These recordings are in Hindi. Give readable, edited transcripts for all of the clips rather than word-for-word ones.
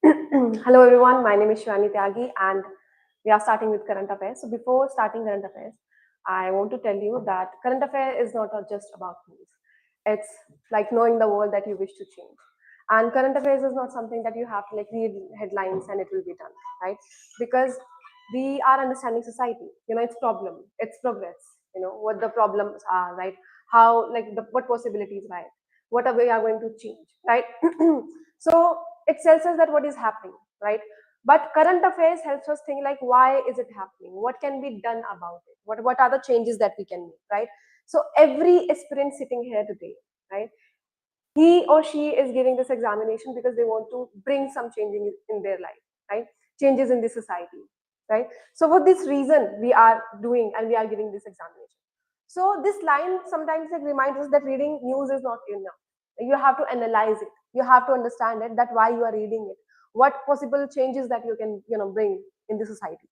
Hello everyone, my name is Shivani Tyagi and we are starting with current affairs. So before starting current affairs, I want to tell you that current affair is not just about news. It's like knowing the world that you wish to change. And current affairs is not something that you have to like read headlines and it will be done, right? Because we are understanding society, its problem, its progress, what the problems are, right? How like what possibilities, right? What are we are going to change, right? So it tells us that what is happening, right? But current affairs helps us think like why is it happening, what can be done about it, what are the changes that we can make, right? So every aspirant sitting here today, right, he or she is giving this examination because they want to bring some changes in their life, right? Changes in the society, right? So for this reason we are doing and we are giving this examination. So this line sometimes like reminds us that reading news is not enough. You have to analyze it, you have to understand it, that why you are reading it, what possible changes that you can bring in the society.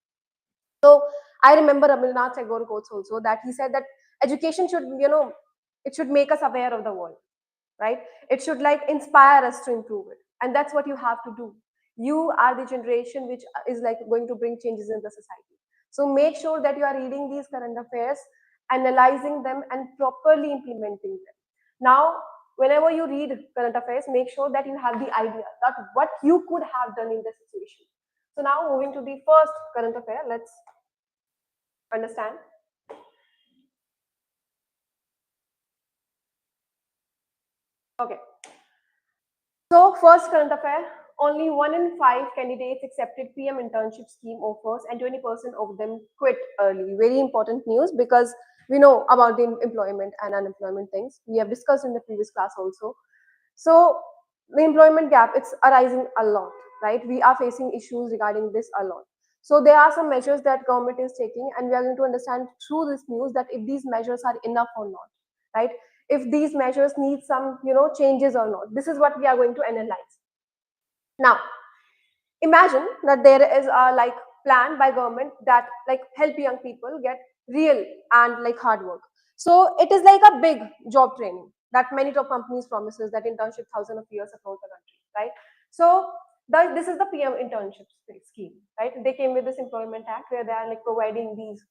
So I remember Rabindranath Tagore quotes also that he said that education should it should make us aware of the world, right? It should like inspire us to improve it, and that's what you have to do. You are the generation which is like going to bring changes in the society. So make sure that you are reading these current affairs, analyzing them and properly implementing them. Now whenever you read current affairs, make sure that you have the idea that what you could have done in the situation. So now moving to the first current affair, let's understand. Okay. So first current affair, only 1 in 5 candidates accepted PM Internship Scheme offers and 20% of them quit early. Very important news because we know about the employment and unemployment things. We have discussed in the previous class also. So the employment gap, it's arising a lot, right? We are facing issues regarding this a lot. So there are some measures that government is taking and we are going to understand through this news that if these measures are enough or not, right? If these measures need some changes or not. This is what we are going to analyze. Now imagine that there is a like plan by government that like help young people get real and like hard work. So it is like a big job training that many top companies promises that internship thousands of years across the country, right? So this is the PM internship scheme, right? They came with this employment act where they are like providing these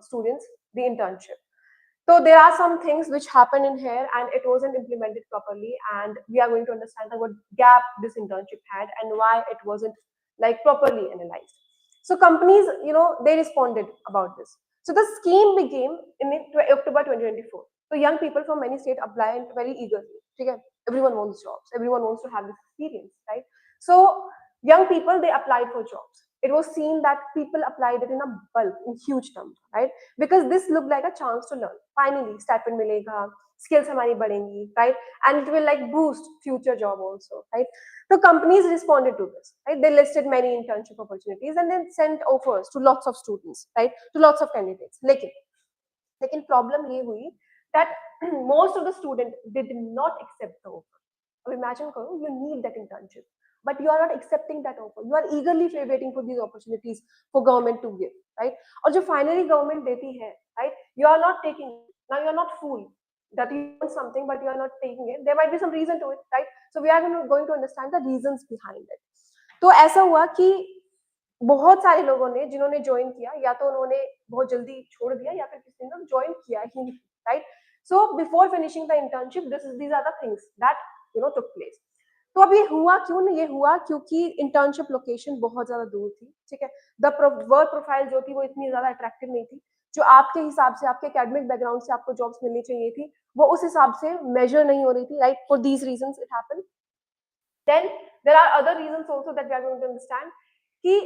students the internship. So there are some things which happen in here and it wasn't implemented properly, and we are going to understand what gap this internship had and why it wasn't like properly analyzed. So companies, they responded about this. So the scheme became in October 2024. So young people from many states applied very eagerly. Okay? Everyone wants jobs. Everyone wants to have this experience, right? So young people, they applied for jobs. It was seen that people applied it in a bulk, in huge number, right? Because this looked like a chance to learn. Finally stipend milega, skills hamari badhengi, right? And it will like boost future job also, right? So companies responded to this, right? They listed many internship opportunities and then sent offers to lots of students, right? To lots of candidates. Lekin problem ye hui that most of the students did not accept the offer. Imagine Karol, you need that internship, but you are not accepting that offer. You are eagerly waiting for these opportunities for government to give, right? Or जो finally government देती है, right? You are not taking it. Now you are not fooled that you want something, but you are not taking it. There might be some reason to it, right? So we are going to understand the reasons behind it. तो ऐसा हुआ कि बहुत सारे लोगों ने जिन्होंने ज्वाइन किया या तो उन्होंने बहुत जल्दी छोड़ दिया या फिर किसी ने ज्वाइन किया ही नहीं, right? So before finishing the internship these are the things that took place. तो अब ये हुआ क्यों नहीं? ये हुआ क्योंकि इंटर्नशिप लोकेशन बहुत ज्यादा दूर थी, ठीक है. द वर्क प्रोफाइल जो थी वो इतनी ज्यादा अट्रैक्टिव नहीं थी जो आपके हिसाब से, आपके एकेडमिक बैकग्राउंड से आपको जॉब्स मिलनी चाहिए थी, वो उस हिसाब से मेजर नहीं हो रही थी, right? For these reasons it happened. Then there are other reasons also that we are going to understand. Ki,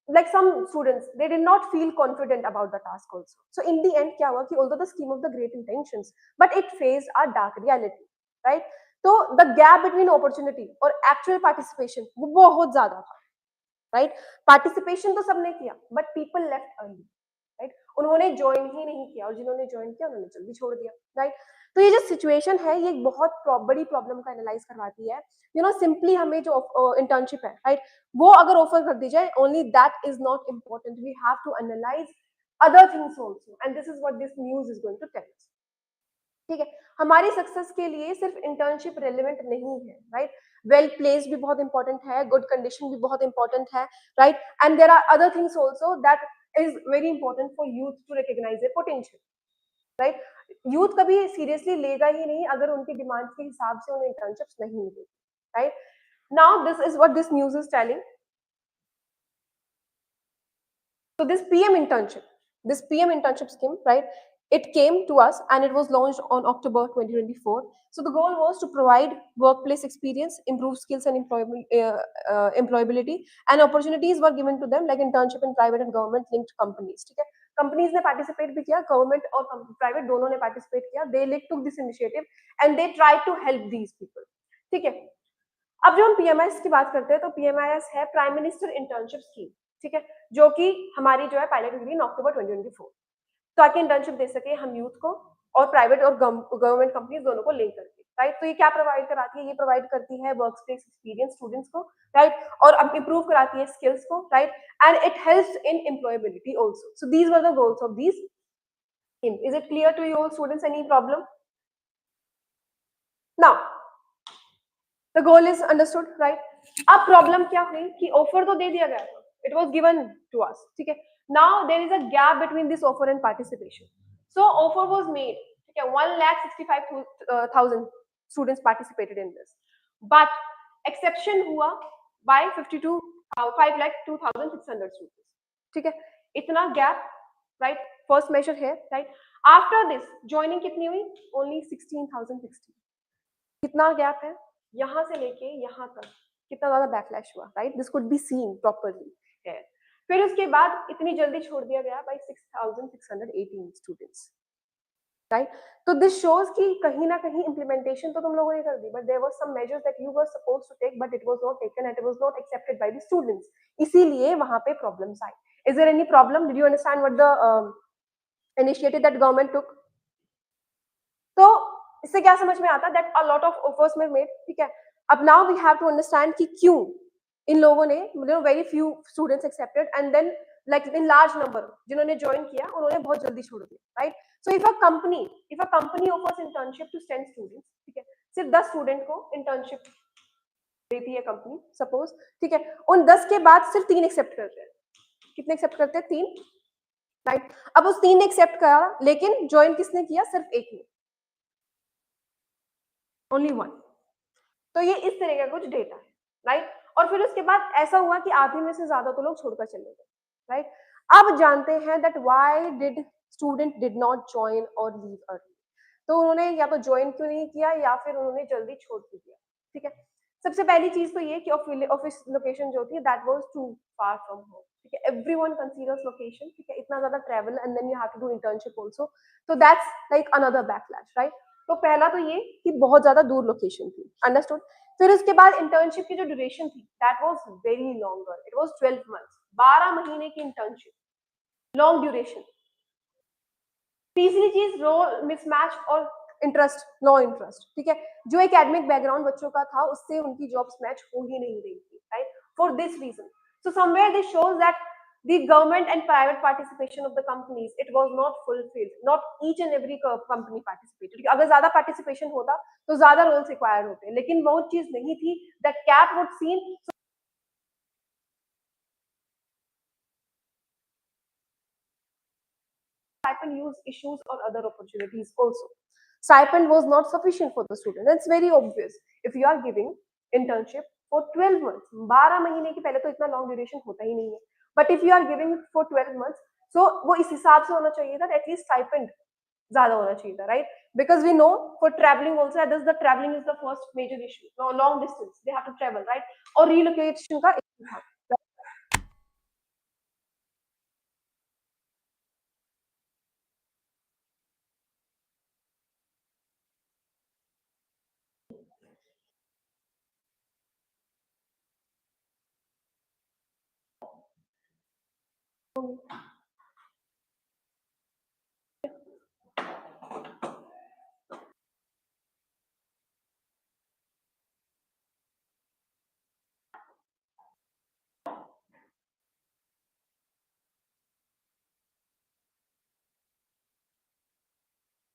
like some students, they did not feel confident about the task also. So in the end, kya hua ki although the scheme of the great intentions, but it faced a dark reality, right? So the gap between opportunity और actual participation वो बहुत ज़्यादा था, right? Participation तो सबने किया, but people left early, right? उन्होंने join ही नहीं किया और जिन्होंने join किया उन्होंने जल्दी छोड़ दिया, right? तो ये जो सिचुएशन है ये एक बहुत बड़ी प्रॉब्लम का एनालाइज करवाती है. सिंपली हमें जो इंटर्नशिप है, राइट, वो अगर ऑफर कर दी जाए, only that is not important. We have to analyze other things also, and this is what this news is going to tell us. ठीक है. हमारी सक्सेस के लिए सिर्फ इंटर्नशिप रेलिवेंट नहीं है, राइट? वेल प्लेस भी बहुत इंपॉर्टेंट है, गुड कंडीशन भी बहुत इंपॉर्टेंट है, right? And there are other things also that is very important for youth to recognize a potential, right? Youth कभी सीरियसली लेगा ही नहीं अगर उनकी डिमांड के हिसाब से उन्हें इंटर्नशिप्स नहीं मिलेगी, right? Now this is what this news is telling. So this PM internship scheme, right? It came to us and it was launched on October 2024. So the goal was to provide workplace experience, improve skills and employability, and opportunities were given to them like internship in private and government linked companies. ठीक है, कंपनीज ने पार्टिसिपेट भी किया, गवर्नमेंट और प्राइवेट दोनों ने पार्टिसिपेट किया. दे took this initiative and they tried to help these people. ठीक है, अब जब हम पीएमआईएस की बात करते हैं तो पीएमआईएस है प्राइम मिनिस्टर इंटर्नशिप स्कीम, ठीक है, जो कि हमारी जो है पायलट हुई इन अक्टूबर 2024, ताकि इंटर्नशिप दे सके हम यूथ को और प्राइवेट और गवर्नमेंट कंपनीज दोनों को लिंक करके, राइट? तो ये क्या प्रोवाइड कराती है? ये प्रोवाइड करती है वर्क प्लेस एक्सपीरियंस स्टूडेंट्स को, राइट? और अब इंप्रूव कराती है स्किल्स को, right? And it helps in employability also. So these were the goals of these scheme. Is it clear to you students? Any problem? Now the goal is understood, right? अब प्रॉब्लम क्या हुई कि ऑफर तो दे दिया गया था, it was given to us, ठीक है. Now there is a gap between this offer and participation. So offer was made, ठीक है, 1,65,000 students participated in this, but exception हुआ बाय 5,02,600 स्टूडेंट्स, ठीक है. इतना गैप, राइट? फर्स्ट मेजर है, राइट? आफ्टर दिस ज्वाइनिंग कितनी हुई? ओनली 16,060. कितना गैप है यहां से लेके यहां तक? कितना ज्यादा बैकलैश हुआ, right? This could be seen properly है. फिर उसके बाद इतनी जल्दी छोड़ दिया गया बाय 6,618 स्टूडेंट्स, राइट? तो दिस शोज कि कहीं ना कहीं इंप्लीमेंटेशन तो तुम लोगों ने कर दी, but there was some measures that you were supposed to take but it was not taken and it was not accepted by the students. इसीलिए वहां पे प्रॉब्लम्स आई. Is there any problem? Did you understand what the initiative that government took? तो इससे क्या समझ में आता? That a lot of offers were made, ठीक है. अब now we have to understand कि क्यों इन लोगों ने, very few students accepted and then like in large number जिन्होंने ज्वाइन किया उन्होंने बहुत जल्दी छोड़ दिया, right? So if a company offers internship to 10 students, ठीक है, सिर्फ 10 स्टूडेंट को इंटर्नशिप देती है कंपनी सपोज, ठीक है. उन 10 के बाद सिर्फ 3 एक्सेप्ट करते हैं. कितने एक्सेप्ट करते हैं? 3, राइट? अब उस 3 ने एक्सेप्ट करा, लेकिन ज्वाइन किसने किया? सिर्फ एक ने, ओनली वन. तो ये इस तरह का कुछ डेटा है, राइट? और फिर उसके बाद ऐसा हुआ कि आधे में से ज्यादा तो लोग छोड़कर चले गए, राइट? अब जानते हैं that why did student did not join और लीव अर्ली. तो उन्होंने या तो ज्वाइन क्यों नहीं किया या फिर उन्होंने जल्दी छोड़ क्यों दिया, ठीक है. सबसे पहली चीज तो ये कि ऑफिस लोकेशन जो थी that was too far from home, ठीक है. एवरीवन कंसीडर्स लोकेशन, ठीक है. इतना ज्यादा travel and then you have to do internship also, तो that's like another backlash, right? तो पहला तो ये कि बहुत ज्यादा दूर लोकेशन थी, अंडरस्टूड. फिर उसके बाद इंटर्नशिप की जो ड्यूरेशन थी that was very longer, it was 12 months, 12 महीने की इंटर्नशिप, लॉन्ग ड्यूरेशन. तीसरी चीज रोल मिसमैच और इंटरेस्ट, नो इंटरेस्ट, ठीक है. जो एकेडमिक बैकग्राउंड बच्चों का था उससे उनकी जॉब्स मैच हो ही नहीं रही थी, right? For this reason, so somewhere this shows that the government and private participation of the companies, it was not fulfilled, not each and every company participated. अगर ज्यादा participation होता तो ज्यादा roles required होते, लेकिन वो चीज नहीं थी. that cap would seen stipend use issues or other opportunities also. Stipend was not sufficient for the student. It's very obvious. If you are giving internship for 12 months, 12 महीने की, पहले तो इतना long duration होता ही नहीं है. But if you are giving for 12 months, so वो इस हिसाब से होना चाहिए था, at least stipend ज्यादा होना चाहिए था, right? Because we know for traveling also, that is the traveling is the first major issue. No, long distance, they have to travel, right? और relocation का issue था.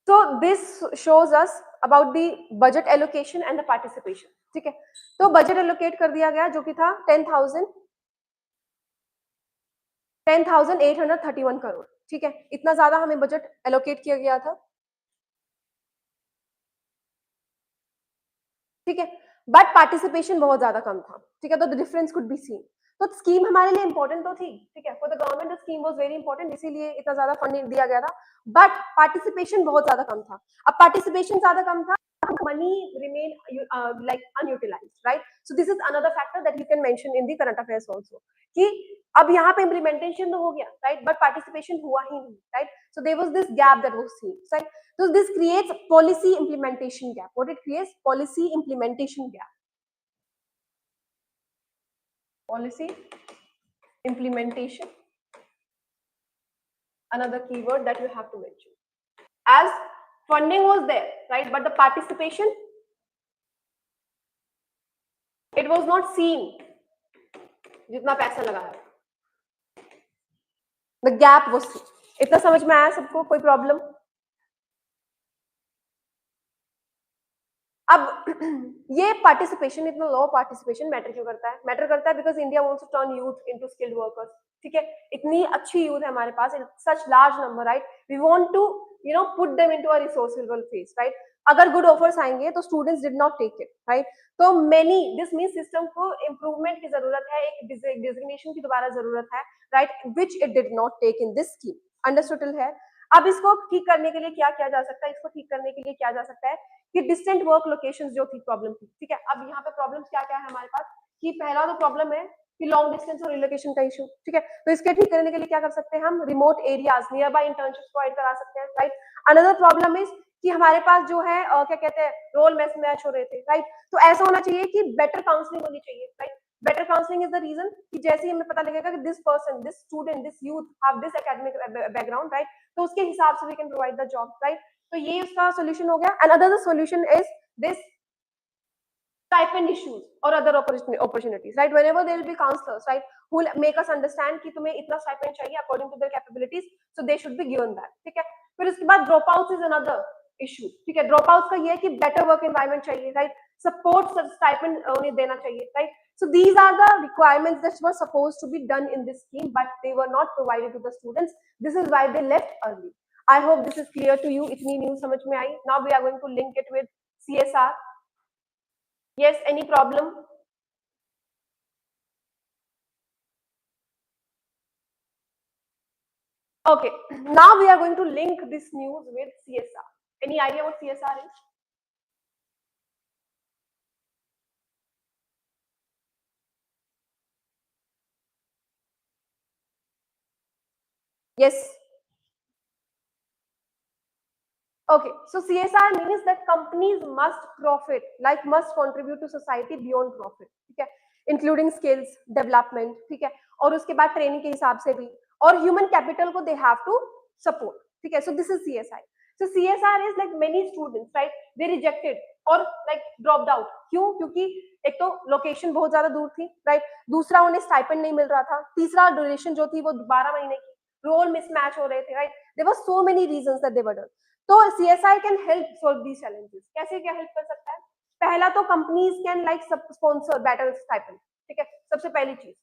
So this shows us about the budget allocation and the participation. ठीक है, तो बजट एलोकेट कर दिया गया जो कि था 10,831 करोड़. ठीक है, इतना ज्यादा हमें बजट एलोकेट किया गया था. ठीक है, बट पार्टिसिपेशन बहुत ज्यादा कम था. ठीक है, तो the difference could be seen. तो स्कीम हमारे लिए इंपॉर्टेंट तो थी. ठीक है, for the government the scheme was very important, इसीलिए इतना ज्यादा फंडिंग दिया गया था. बट पार्टिसिपेशन बहुत ज्यादा कम था. अब पार्टिसिपेशन ज्यादा कम था, money remain like unutilized, right? So this is another factor that you can mention in the current affairs also, कि अब यहाँ पे implementation तो हो गया, right? But participation हुआ ही नहीं, right? So there was this gap that was seen, right? So this creates policy implementation gap. What it creates? Policy implementation gap. Policy implementation, another keyword that you have to mention. As funding was there, right? But the participation, it was not seen. जितना पैसा लगाया, the gap was seen. इतना समझ में आया सबको? कोई प्रॉब्लम? अब ये पार्टिसिपेशन, इतना लो पार्टिसिपेशन मैटर क्यों करता है? मैटर करता है because India wants to turn youth into skilled workers. ठीक है, इतनी अच्छी यूथ है हमारे पास, such large number, right? We want to put them into a resourceable phase, right? अगर गुड ऑफर्स आएंगे तो students did not take it, right? तो मेनी, दिस मींस सिस्टम को इंप्रूवमेंट की जरूरत है, एक डिजिग्नेशन की दोबारा जरूरत है, right? Which it did not take in this scheme. Understood है? अब इसको ठीक करने के लिए क्या किया जा सकता है? इसको ठीक करने के लिए किया जा सकता है कि डिस्टेंट वर्क लोकेशंस जो थी प्रॉब्लम थी. ठीक है, अब यहाँ पे प्रॉब्लम्स क्या क्या है हमारे पास? कि पहला तो प्रॉब्लम है कि लॉन्ग डिस्टेंस और रिलोकेशन का इशू. ठीक है, तो इसके ठीक करने के लिए क्या कर सकते हैं हम? Remote areas, near by internships provide करा सकते हैं, राइट? अनदर प्रॉब्लम इज कि हमारे पास जो है क्या कहते हैं, रोल मैच हो रहे थे, राइट? तो ऐसा होना चाहिए कि बेटर काउंसलिंग होनी चाहिए, right? Better counselling is the reason कि जैसे ही हमें पता लगेगा कि this person, this student, this youth have this academic background, right? तो उसके हिसाब से we can provide the job, right? तो ये उसका सॉल्यूशन हो गया. And other solution is this stipend issues or other opportunities, right? Whenever there will be counselors, right, who will make us understand कि तुम्हें इतना stipend चाहिए according to their capabilities, so they should be given that. ठीक है, फिर उसके बाद dropouts is another issue. ठीक है, dropouts का ये है कि better work environment चाहिए, right? Support stipend उन्हें देना चाहिए, right? So these are the requirements that were supposed to be done in this scheme, but they were not provided to the students. This is why they left early. I hope this is clear to you. इतनी news समझ में आई. Now we are going to link it with CSR. Yes, any problem? Okay, now we are going to link this news with CSR. Any idea what CSR is? Yes. Okay, so CSR means that companies must profit, like must contribute to society beyond profit. ठीक है, including skills development. ठीक है, और उसके बाद ट्रेनिंग के हिसाब से भी, और ह्यूमन कैपिटल को they have to support. ठीक है, so this is CSI. So CSR is like many students, right? They rejected or like dropped out. क्यों? क्योंकि एक तो लोकेशन बहुत ज्यादा दूर थी, राइट? दूसरा उन्हें स्टाइपेंड नहीं मिल रहा था. तीसरा ड्यूरेशन जो थी वो 12 महीने की, रोल मिसमैच हो रहे थे, right? There were so many reasons that they were done. तो CSI can help solve these challenges. कैसे क्या हेल्प कर सकता है? पहला तो companies can like sponsor better stipend. ठीक है, सबसे पहली चीज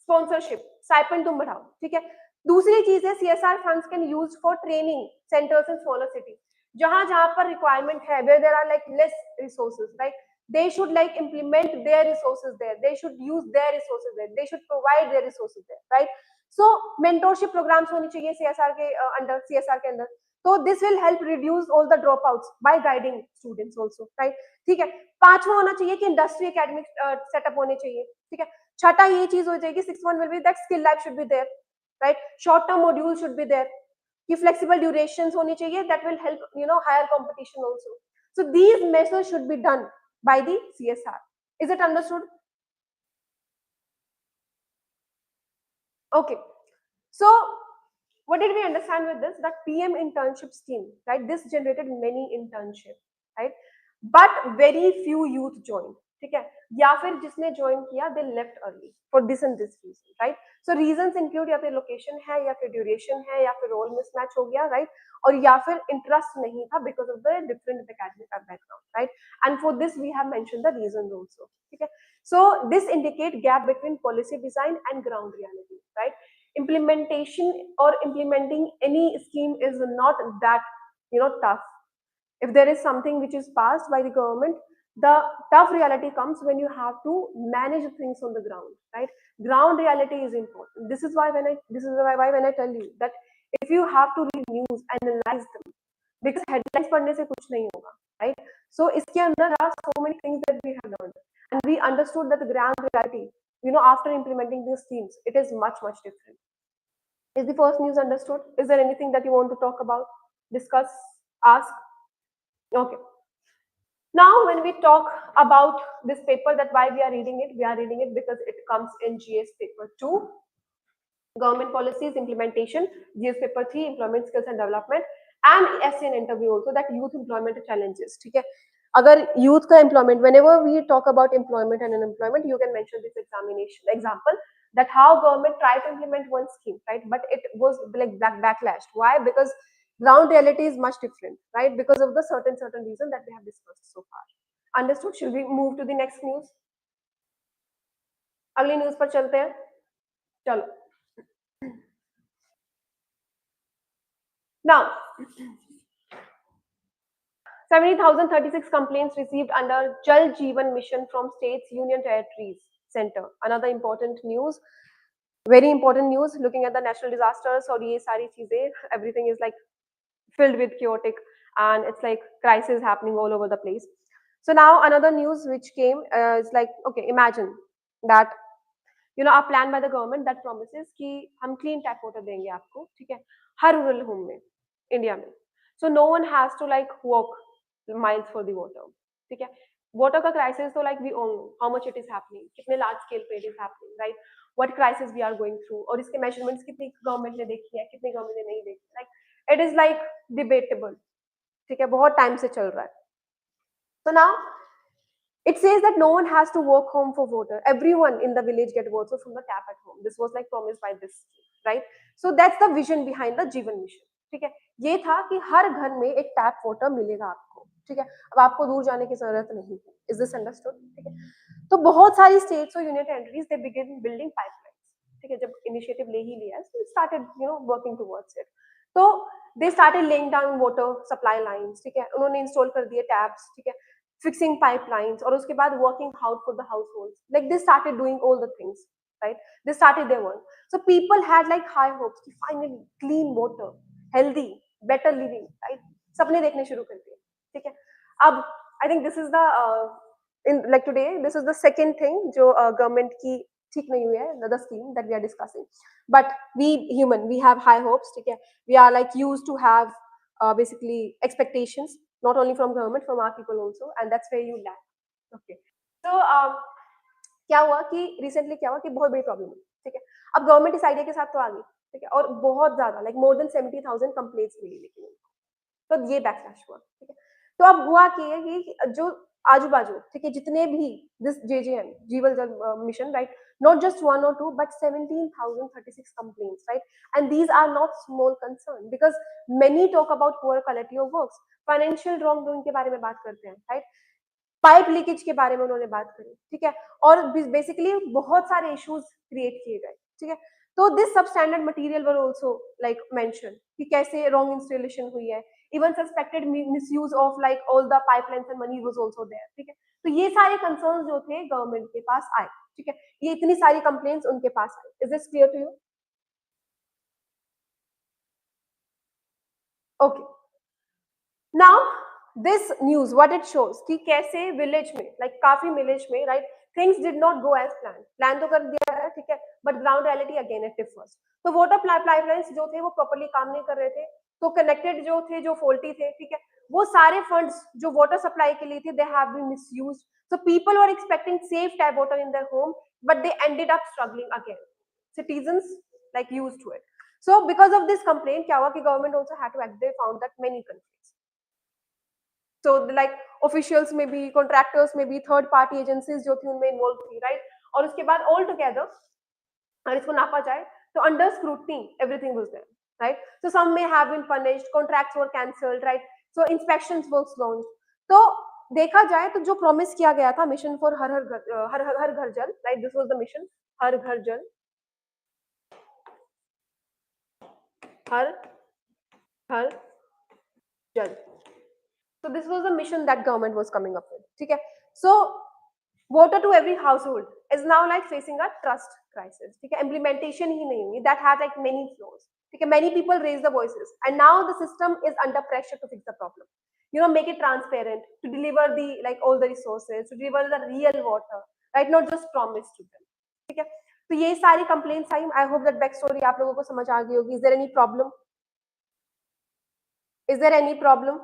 स्पॉन्सरशिप, स्टाइपेंड तुम बढ़ाओ. ठीक है, दूसरी चीज है CSR funds can use for training centres in smaller cities. जहां जहां पर रिक्वायरमेंट है, where there are like less resources, right? They should like implement their resources there. They should use their resources there. They should provide their resources there, right? So mentorship programs होनी चाहिए सीएसआर के अंडर, सीएसआर के अंदर. तो this will help reduce all the drop outs by guiding students also, right? ठीक है, पांचवा होना चाहिए कि इंडस्ट्री एकेडमिक सेटअप होने चाहिए. ठीक है, छठा ये चीज हो जाएगी, six one will be that skill lab should be there, right? Short term module should be there, कि फ्लेक्सिबल ड्यूरेशंस होनी चाहिए, that will help higher competition also. So these measures should be done by the CSR. Is it understood? Okay, so what did we understand with this? That PM Internship Scheme, right? This generated many internships, right? But very few youth joined. ठीक है, या फिर जिसने ज्वाइन किया they left early for this and this reason, right? So reasons include या फिर लोकेशन है, या फिर ड्यूरेशन है, या फिर रोल मिसमैच हो गया, राइट? और या फिर इंटरेस्ट नहीं था because of the different academic background, right? And for this we have mention the reason also, ठीक है? So this indicate gap between policy design and ground reality, right? Implementation or implementing any scheme is not that, tough. If there is something which is passed by the government, the tough reality comes when you have to manage things on the ground, right? Ground reality is important. This is why when I tell you that if you have to read news, analyze them, because headlines पढ़ने से कुछ नहीं होगा, right? So इसके अंदर are so many things that we have learned, and we understood that the ground reality, after implementing these schemes, it is much different. Is the first news understood? Is there anything that you want to talk about, discuss, ask? Okay. Now, when we talk about this paper, that why we are reading it because it comes in GS paper 2, government policies implementation, GS paper 3, employment skills and development, and essay and interview also, that youth employment challenges, ठीक है? अगर youth का employment, whenever we talk about employment and unemployment, you can mention this example, that how government tried to implement one scheme, right? But it was like backlash. Why? Because ground reality is much different, right? Because of the certain reason that we have discussed so far. Understood? Should we move to the next news? अगली न्यूज पर चलते हैं, चलो. Now, 70,036 complaints received under Jal Jeevan Mission from states, union territories, center. Another important news, very important news. Looking at the natural disasters और ये सारी चीजें, everything is like filled with chaotic, and it's like crisis happening all over the place. So now another news which came is like, okay, imagine that a plan by the government that promises कि हम clean tap water देंगे आपको, ठीक है, हर rural home में, इंडिया में. So no one has to like walk miles for the water, ठीक है? Water का crisis तो like we all know how much it is happening, कितने large scale पे it is happening, right? What crisis we are going through, और इसके measurements कितनी government ने देखी है, कितनी government ने नहीं देखी, like it is like debatable, ठीक है? बहुत time से चल रहा है. So now it says that no one has to walk home for water. Everyone in the village get water from the tap at home. This was like promised by this, right? So that's the vision behind the Jeevan Mission. ठीक है, ये था कि हर घर में एक टैप वाटर मिलेगा आपको, ठीक है, अब आपको दूर जाने की जरूरत नहीं है. Is this understood? ठीक है, तो बहुत सारी स्टेट्स और union territories they begin building pipelines, ठीक है, जब इनिशिएटिव ले ही लिया, so started working towards it. तो they started laying down water supply lines, ठीक है, उन्होंने इंस्टॉल कर दिए टैप्स, ठीक है, fixing pipelines, और उसके बाद working out for the households, like they started doing all the things, right? They started their work. So people had like high hopes कि finally clean water, healthy, better living, right? सपने देखने शुरू कर दिए, ठीक है. अब I think this is the in like today this is the second thing जो government की ठीक नहीं हुई है, the scheme that we are discussing. But we human, we have high hopes, ठीक है, we are like used to have basically expectations, not only from government, from our people also, and that's where you lack. Okay. So क्या हुआ कि recently क्या हुआ कि बहुत बड़ी प्रॉब्लम हुई, ठीक है. अब गवर्नमेंट इस आइडिया के साथ तो आ गई, ठीक है, और बहुत ज्यादा लाइक मोर देन 70,000 कंप्लेंट्स मिली, लेकिन तो ये बैकलैश हुआ, ठीक है. तो अब हुआ कि जो आजू बाजू, ठीक है, जितने भी दिस JJM जीवन जल mission, right, not just one or two but 17,036 complaints, right? And these are not small concern, because many talk about poor quality of works, financial wrongdoing के बारे में बात करते हैं, right? पाइप लीकेज के बारे में उन्होंने बात करी, ठीक है, और बेसिकली बहुत सारे इश्यूज क्रिएट किए गए, ठीक है. तो दिस सब standard material were also like mention कि कैसे रॉन्ग इंस्टॉलेशन हुई है, even suspected misuse of like all the pipelines and money was also there, ठीक है. तो ये सारे कंसर्न्स जो थे गवर्नमेंट के पास आए, ठीक है, ये इतनी सारी कंप्लेंट्स उनके पास आई. Is this clear to you? Okay. Now this news what it shows कि कैसे विलेज में, लाइक काफी विलेज में, right, things did not go as plan तो कर दिया है, ठीक है, but ground reality again it differs. तो वाटर पाइपलाइंस जो थे वो प्रॉपर्ली काम नहीं कर रहे थे, तो कनेक्टेड जो थे, जो फॉल्टी थे, ठीक है, वो सारे फंड्स जो वाटर सप्लाई के लिए थे they have been misused. So people were expecting safe tap water in their home, but they ended up struggling again. Citizens like used to it. So because of this complaint, क्या हुआ कि government also had to act. They found that many countries. So like officials में भी, कॉन्ट्रैक्टर्स में भी, थर्ड पार्टी एजेंसीज जो थी उनमें इन्वॉल्व थी, राइट। और उसके बाद ऑल टुगेदर और इसको नापा जाए तो under scrutiny everything was there, right. So some may have been punished, contracts were cancelled, right. So inspections works launched. तो देखा जाए तो जो प्रॉमिस किया गया था mission for Har Ghar Jal, right, this was the mission, Har Ghar Jal, हर घर जल। So this was the mission that government was coming up with. ठीक है, so water to every household is now like facing a trust crisis. ठीक है, implementation ही नहीं हुई, that had like many flaws. ठीक है, many people raised the voices, and now the system is under pressure to fix the problem. You know, make it transparent, to deliver the like all the resources, to deliver the real water, right? Not just promise to them. ठीक है, तो ये सारी complaints I. I hope that back story आप लोगों को समझ आ गई होगी. Is there any problem? Is there any problem?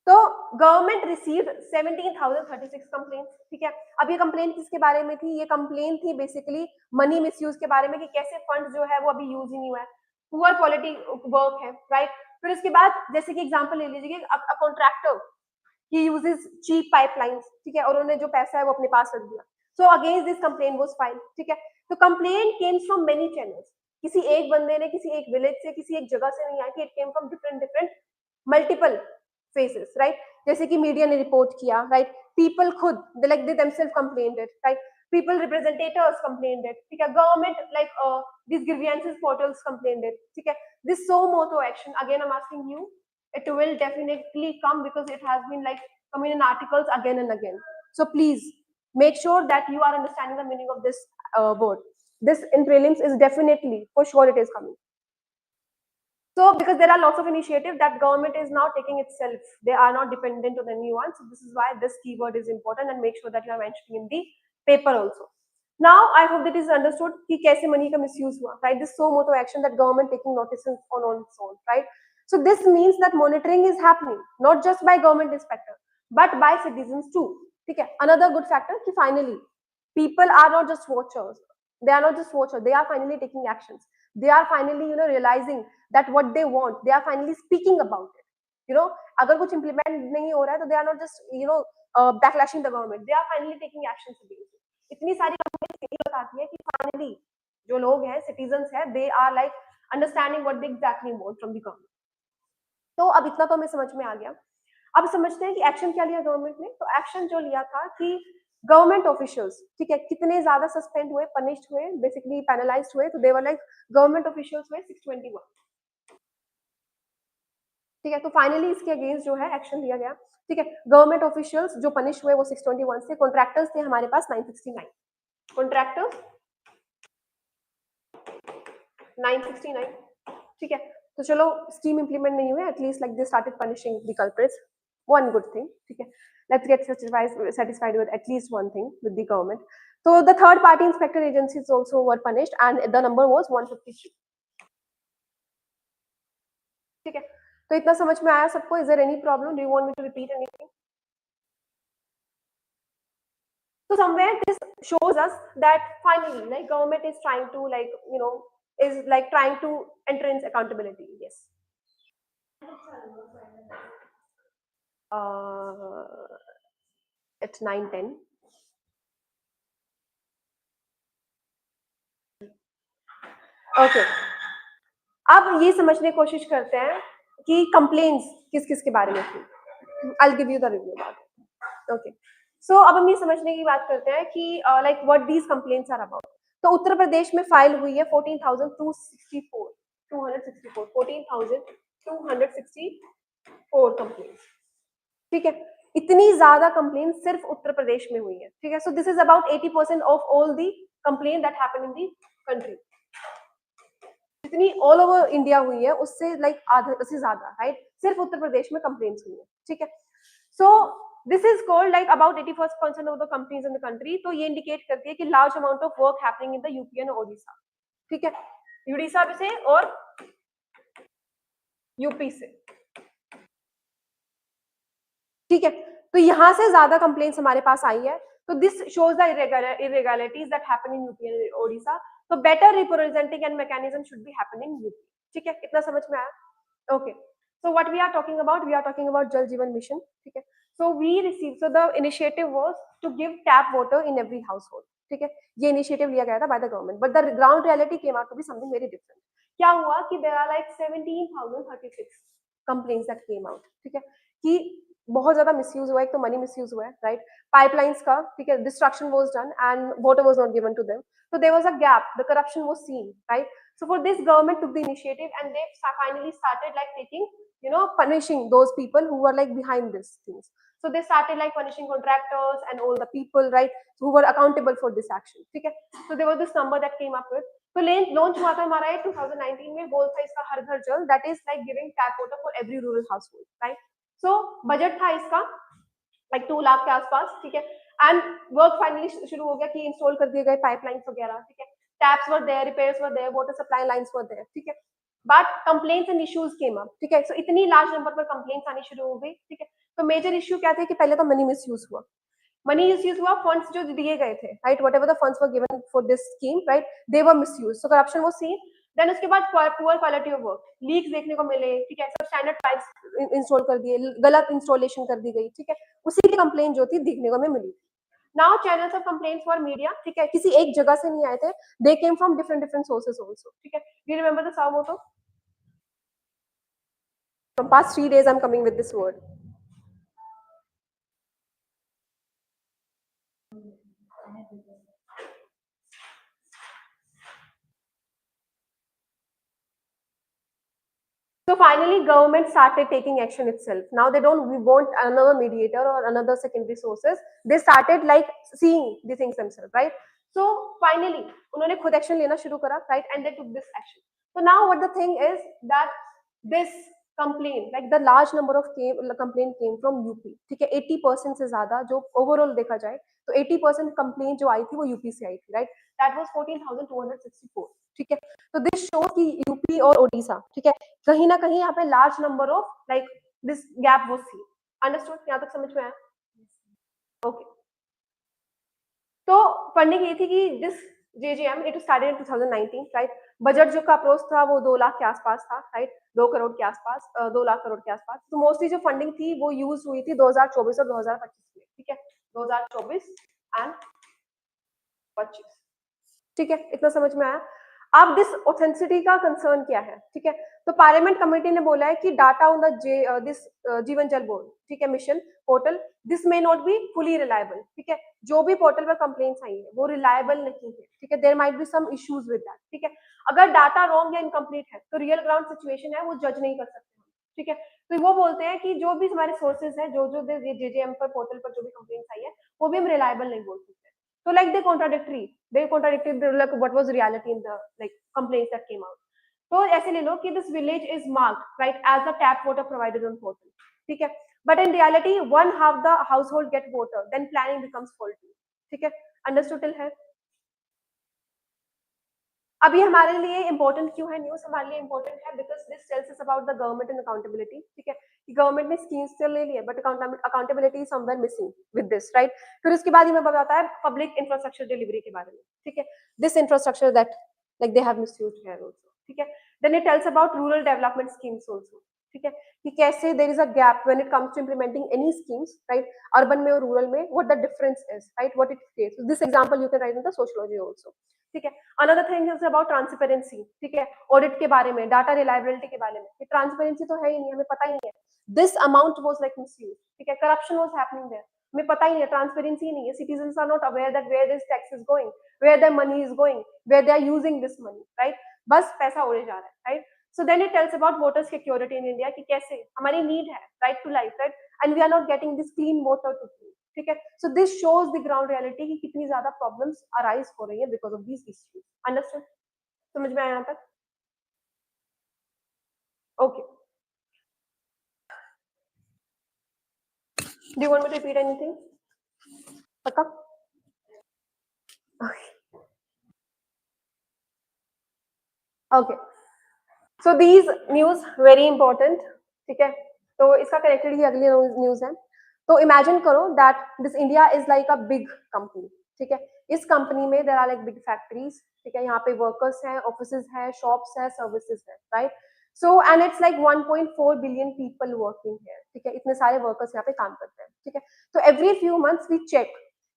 तो गवर्नमेंट रिसीव्ड 17,036 कंप्लेंट. ठीक है, अब ये कंप्लेंट किसके बारे में थी? ये कंप्लेंट थी बेसिकली मनी मिसयूज के बारे में, कि कैसे फंड जो है वो अभी यूज ही नहीं हुआ है, पुअर क्वालिटी वर्क है, राइट. फिर उसके बाद जैसे कि एग्जांपल ले लीजिए, अ कॉन्ट्रैक्टर ही यूजेस चीप पाइपलाइंस, ठीक है, और उन्होंने जो पैसा है वो अपने पास रख दिया. So against this complaint was filed. ठीक है, तो complaint came from many channels. किसी एक बंदे ने, किसी एक विलेज से, किसी एक जगह से नहीं आई थी. It came from different different multiple faces, right. जैसे कि मीडिया ने रिपोर्ट किया, राइट. पीपल खुद दे themselves complained it, right. People representatives complained it. ठीक है, government like these grievances portals complained it. ठीक है, this so moto action, again I'm asking you, it will definitely come because it has been like coming in articles again and again. So please make sure that you are understanding the meaning of this word. This in prelims is definitely, for sure it is coming. So because there are lots of initiatives that government is now taking itself, they are not dependent on anyone. So this is why this keyword is important, and make sure that you are mentioning in the paper also. Now I hope that it is understood कि कैसे money का misuse हुआ, right? This so moto action that government taking notices on its own, right? So this means that monitoring is happening not just by government inspector but by citizens too. ठीक है, another good factor कि finally people are not just watchers, they are not just watchers, they are finally taking actions. They are finally, you know, realizing that what they want, they are finally speaking about it. You know, अगर कुछ implement नहीं हो रहा है तो they are not just, you know, backlashing the government, they are finally taking actions against it. इतनी सारी कंप्लेंट्स यही बताती है कि फाइनली जो लोग हैं, सिटीजंस हैं, they are like understanding what they exactly want from the government. तो अब इतना तो हमें समझ में आ गया. अब समझते हैं कि एक्शन क्या लिया गवर्नमेंट ने. तो एक्शन जो लिया था कि गवर्नमेंट ऑफिशियल्स, ठीक है, कितने ज्यादा सस्पेंड हुए, पनिश्ड हुए, बेसिकली पैनलाइज्ड हुए. तो दे वर लाइक गवर्नमेंट ऑफिशियल्स हुए 621. ठीक है, तो फाइनली इसके अगेंस्ट जो है एक्शन लिया गया. ठीक है, गवर्नमेंट ऑफिशियल्स जो पनिश हुए वो 621 थे. कॉन्ट्रैक्टर्स थे हमारे पास 969. कॉन्ट्रैक्टर्स 969. ठीक है, तो चलो स्कीम इंप्लीमेंट नहीं हुए, at least like they started punishing the culprits. One good thing. ठीक है, let's get satisfied with at least one thing with the government. So the third party inspector agencies also were punished and the number was 153. ठीक है, तो इतना समझ में आया सबको? Is there any problem? Do you want me to repeat anything? So somewhere this shows us that finally like government is trying to like, you know, is like trying to enter in accountability. Yes. It's 9:10. Okay, अब ये समझने की कोशिश करते हैं कि कंप्लेंट्स किस किस के बारे में थी. I will give you the review about it. Okay, so अब हम ये समझने की बात करते हैं कि like what these complaints are about. तो उत्तर प्रदेश में फाइल हुई है 14,264 कंप्लेंट्स. ठीक है, इतनी ज्यादा कंप्लेंट सिर्फ उत्तर प्रदेश में हुई है. ठीक है, so this is about 80% of all the complaint that happen in the country. जितनी ऑल ओवर इंडिया हुई है उससे लाइक आधा से ज्यादा, राइट, सिर्फ उत्तर प्रदेश में कंप्लेंट्स हुई है. ठीक है, so this is called like about 81% of the companies in the country. तो ये इंडिकेट करती है कि large amount of work happening in the UP and Odisha. ठीक है, उड़ीसा से और यूपी से. ठीक है, तो यहाँ से ज्यादा कंप्लेंट्स हमारे पास आई है. तो this shows the irregularities that happen in UP and Odisha. So better representing and mechanism should be happening in UP. ठीक है, इतना समझ में आया? Okay. So what we are talking about? We are talking about Jal Jeevan Mission. ठीक है. So we received, so the initiative was to give tap water in every household. ठीक है, ये इनिशिएटिव लिया गया था by the government, but the ground reality came out to be something very different. क्या हुआ कि there are like 17,036 complaints that came out. ठीक है, कि बहुत ज्यादा मिसयूज हुआ है, एक तो मनी मिसयूज हुआ है, राइट, पाइपलाइंस का, ठीक है, destruction was done and water was not given to them. So there was a gap, the corruption was seen, right? So for this, government took the initiative and they finally started like taking, you know, punishing those people who were like behind these things. So they started like punishing contractors and all the people, right, who were accountable for this action. ठीक है, so there was this number that came up with. तो लॉन्च हुआ था हमारा ये 2019 में, गोल था इसका हर घर जल, that is like giving tap water for every rural household, right? So budget था इसका like 2 लाख के आसपास. ठीक है, एंड वर्क फाइनली शुरू हो गया कि इंस्टॉल कर दिए गए पाइपलाइंस वगैरह. ठीक है, taps were there, repairs were there, water supply lines were there. ठीक है, but complaints and issues came up. ठीक है, सो इतनी लार्ज नंबर पर कंप्लेंट्स आनी शुरू हो गई. ठीक है, तो मेजर इश्यू क्या थे कि पहले तो मनी मिसयूज हुआ. मनी मिसयूज हुआ, फंड्स जो दिए गए थे, right, whatever the funds were given for this scheme, right, they were misuse, so corruption was seen. Then उसके बाद poor quality of work, leaks देखने को मिले. ठीक है, सब स्टैंडर्ड पाइप्स इंस्टॉल कर दिए, गलत इंस्टॉलेशन कर दी गई. ठीक है, उसी की कंप्लेंट जो थी देखने को हमें मिली. Now channels of complaints for media, ठीक है, किसी एक जगह से नहीं आए थे, they came from different sources also. ठीक है, you remember the sound motto from past 3 days. I am coming with this word. So finally, government started taking action itself. Now they don't want another mediator or another secondary sources. They started like seeing the things themselves, right? So finally, उन्होंने खुद action लेना शुरू करा, right? And they took this action. So now what the thing is that this complaint, like the large number of complaint came from UP. ठीक है, 80% से ज्यादा जो overall देखा जाए तो 80% complaint जो आई थी वो यूपी से आई थी, right? That was 14,264. ठीक है, तो दिस शो कि यूपी और ओडिशा, ठीक है, कहीं ना कहीं यहाँ पे large number of like this gap वो सी. अंडरस्टूड, यहाँ तक समझ में आया? ओके, तो फंडिंग ये थी कि this JJM it started in 2019, right. Budget जो का अप्रोच था वो 2 लाख के आसपास था, राइट, 2 करोड़ के आसपास, 2 लाख करोड़ के आसपास. तो मोस्टली जो फंडिंग थी वो यूज हुई थी 2024 और 2025 में. ठीक है, 2024 एंड 25. ठीक है, इतना समझ में आया? अब दिस ऑथेंटिसिटी का कंसर्न क्या है? ठीक है, तो पार्लियामेंट कमेटी ने बोला है कि डाटा ऑन द दिस जीवन जल बोर्ड, ठीक है, mission portal, this may not be fully reliable. ठीक है, जो भी पोर्टल पर कंप्लेंट्स आई है वो रिलायबल नहीं है. ठीक है, there might be some issues with that. ठीक है, अगर डाटा रॉन्ग या इनकम्प्लीट है तो रियल ग्राउंड सिचुएशन है वो जज नहीं कर सकते. ठीक है, तो वो बोलते हैं कि जो भी हमारे सोर्सेज है, जो जो जेजेएम पर पोर्टल पर जो भी कंप्लेंट्स आई है वो भी हम रिलायबल नहीं बोल सकते. So like they contradicted like what was reality in the like complaints that came out. So ऐसे ले लो कि this village is marked right as the tap water provided on portal. ठीक है, but in reality one half the household get water, then planning becomes faulty. ठीक है, understood till है? अभी हमारे लिए इंपॉर्टेंट क्यों है न्यूज? हमारे लिए इंपॉर्टेंट है because this tells us about the government and accountability. ठीक है, कि गवर्नमेंट ने स्कीम्स तो ले लिए but accountability is somewhere missing with this, right. फिर उसके बाद हमें बताता है पब्लिक इंफ्रास्ट्रक्चर डिलीवरी के बारे में. ठीक है, this infrastructure that like they have misused here also. ठीक है, then it tells about rural development schemes also. ठीक है, कि कैसे there is a gap when it comes to implementing any schemes, right, urban में और रूरल में, what the difference is, right, what it creates. This example you can write in the sociology also. ठीक है, another thing is about transparency. ठीक है, ऑडिट के बारे में, डाटा रिलायबिलिटी के बारे में. ट्रांसपेरेंसी तो है ही नहीं, हमें पता ही नहीं है this amount was like misuse. ठीक है, करप्शन वाज हैपनिंग देयर, हमें पता ही नहीं है, ट्रांसपेरेंसी नहीं है. Citizens are not aware that where this tax is going, where there money is going, where they are using this money, right. बस पैसा उड़े जा रहा है, right. So then it tells about water security in India, कि कैसे हमारी नीड है right to life, right, and we are not getting this clean water to drink. ठीक है, so this shows the ground reality कि कितनी ज्यादा प्रॉब्लम्स अराइज हो रही है because of these issues. Understood, समझ में आया यहाँ तक? Okay, do you want me to repeat anything? पक्का? Okay, so these news very important. ठीक है, तो इसका कनेक्टेड ही अगली न्यूज है. तो इमेजिन करो that this India is like a big company. ठीक है, इस कंपनी में there are like big factories. ठीक है, यहाँ पे वर्कर्स हैं, ऑफिसेज हैं, शॉप्स हैं, सर्विसेज हैं, right. So and it's like 1.4 billion people working है, ठीक है, इतने सारे वर्कर्स यहाँ पे काम करते हैं, ठीक है। तो every few months we check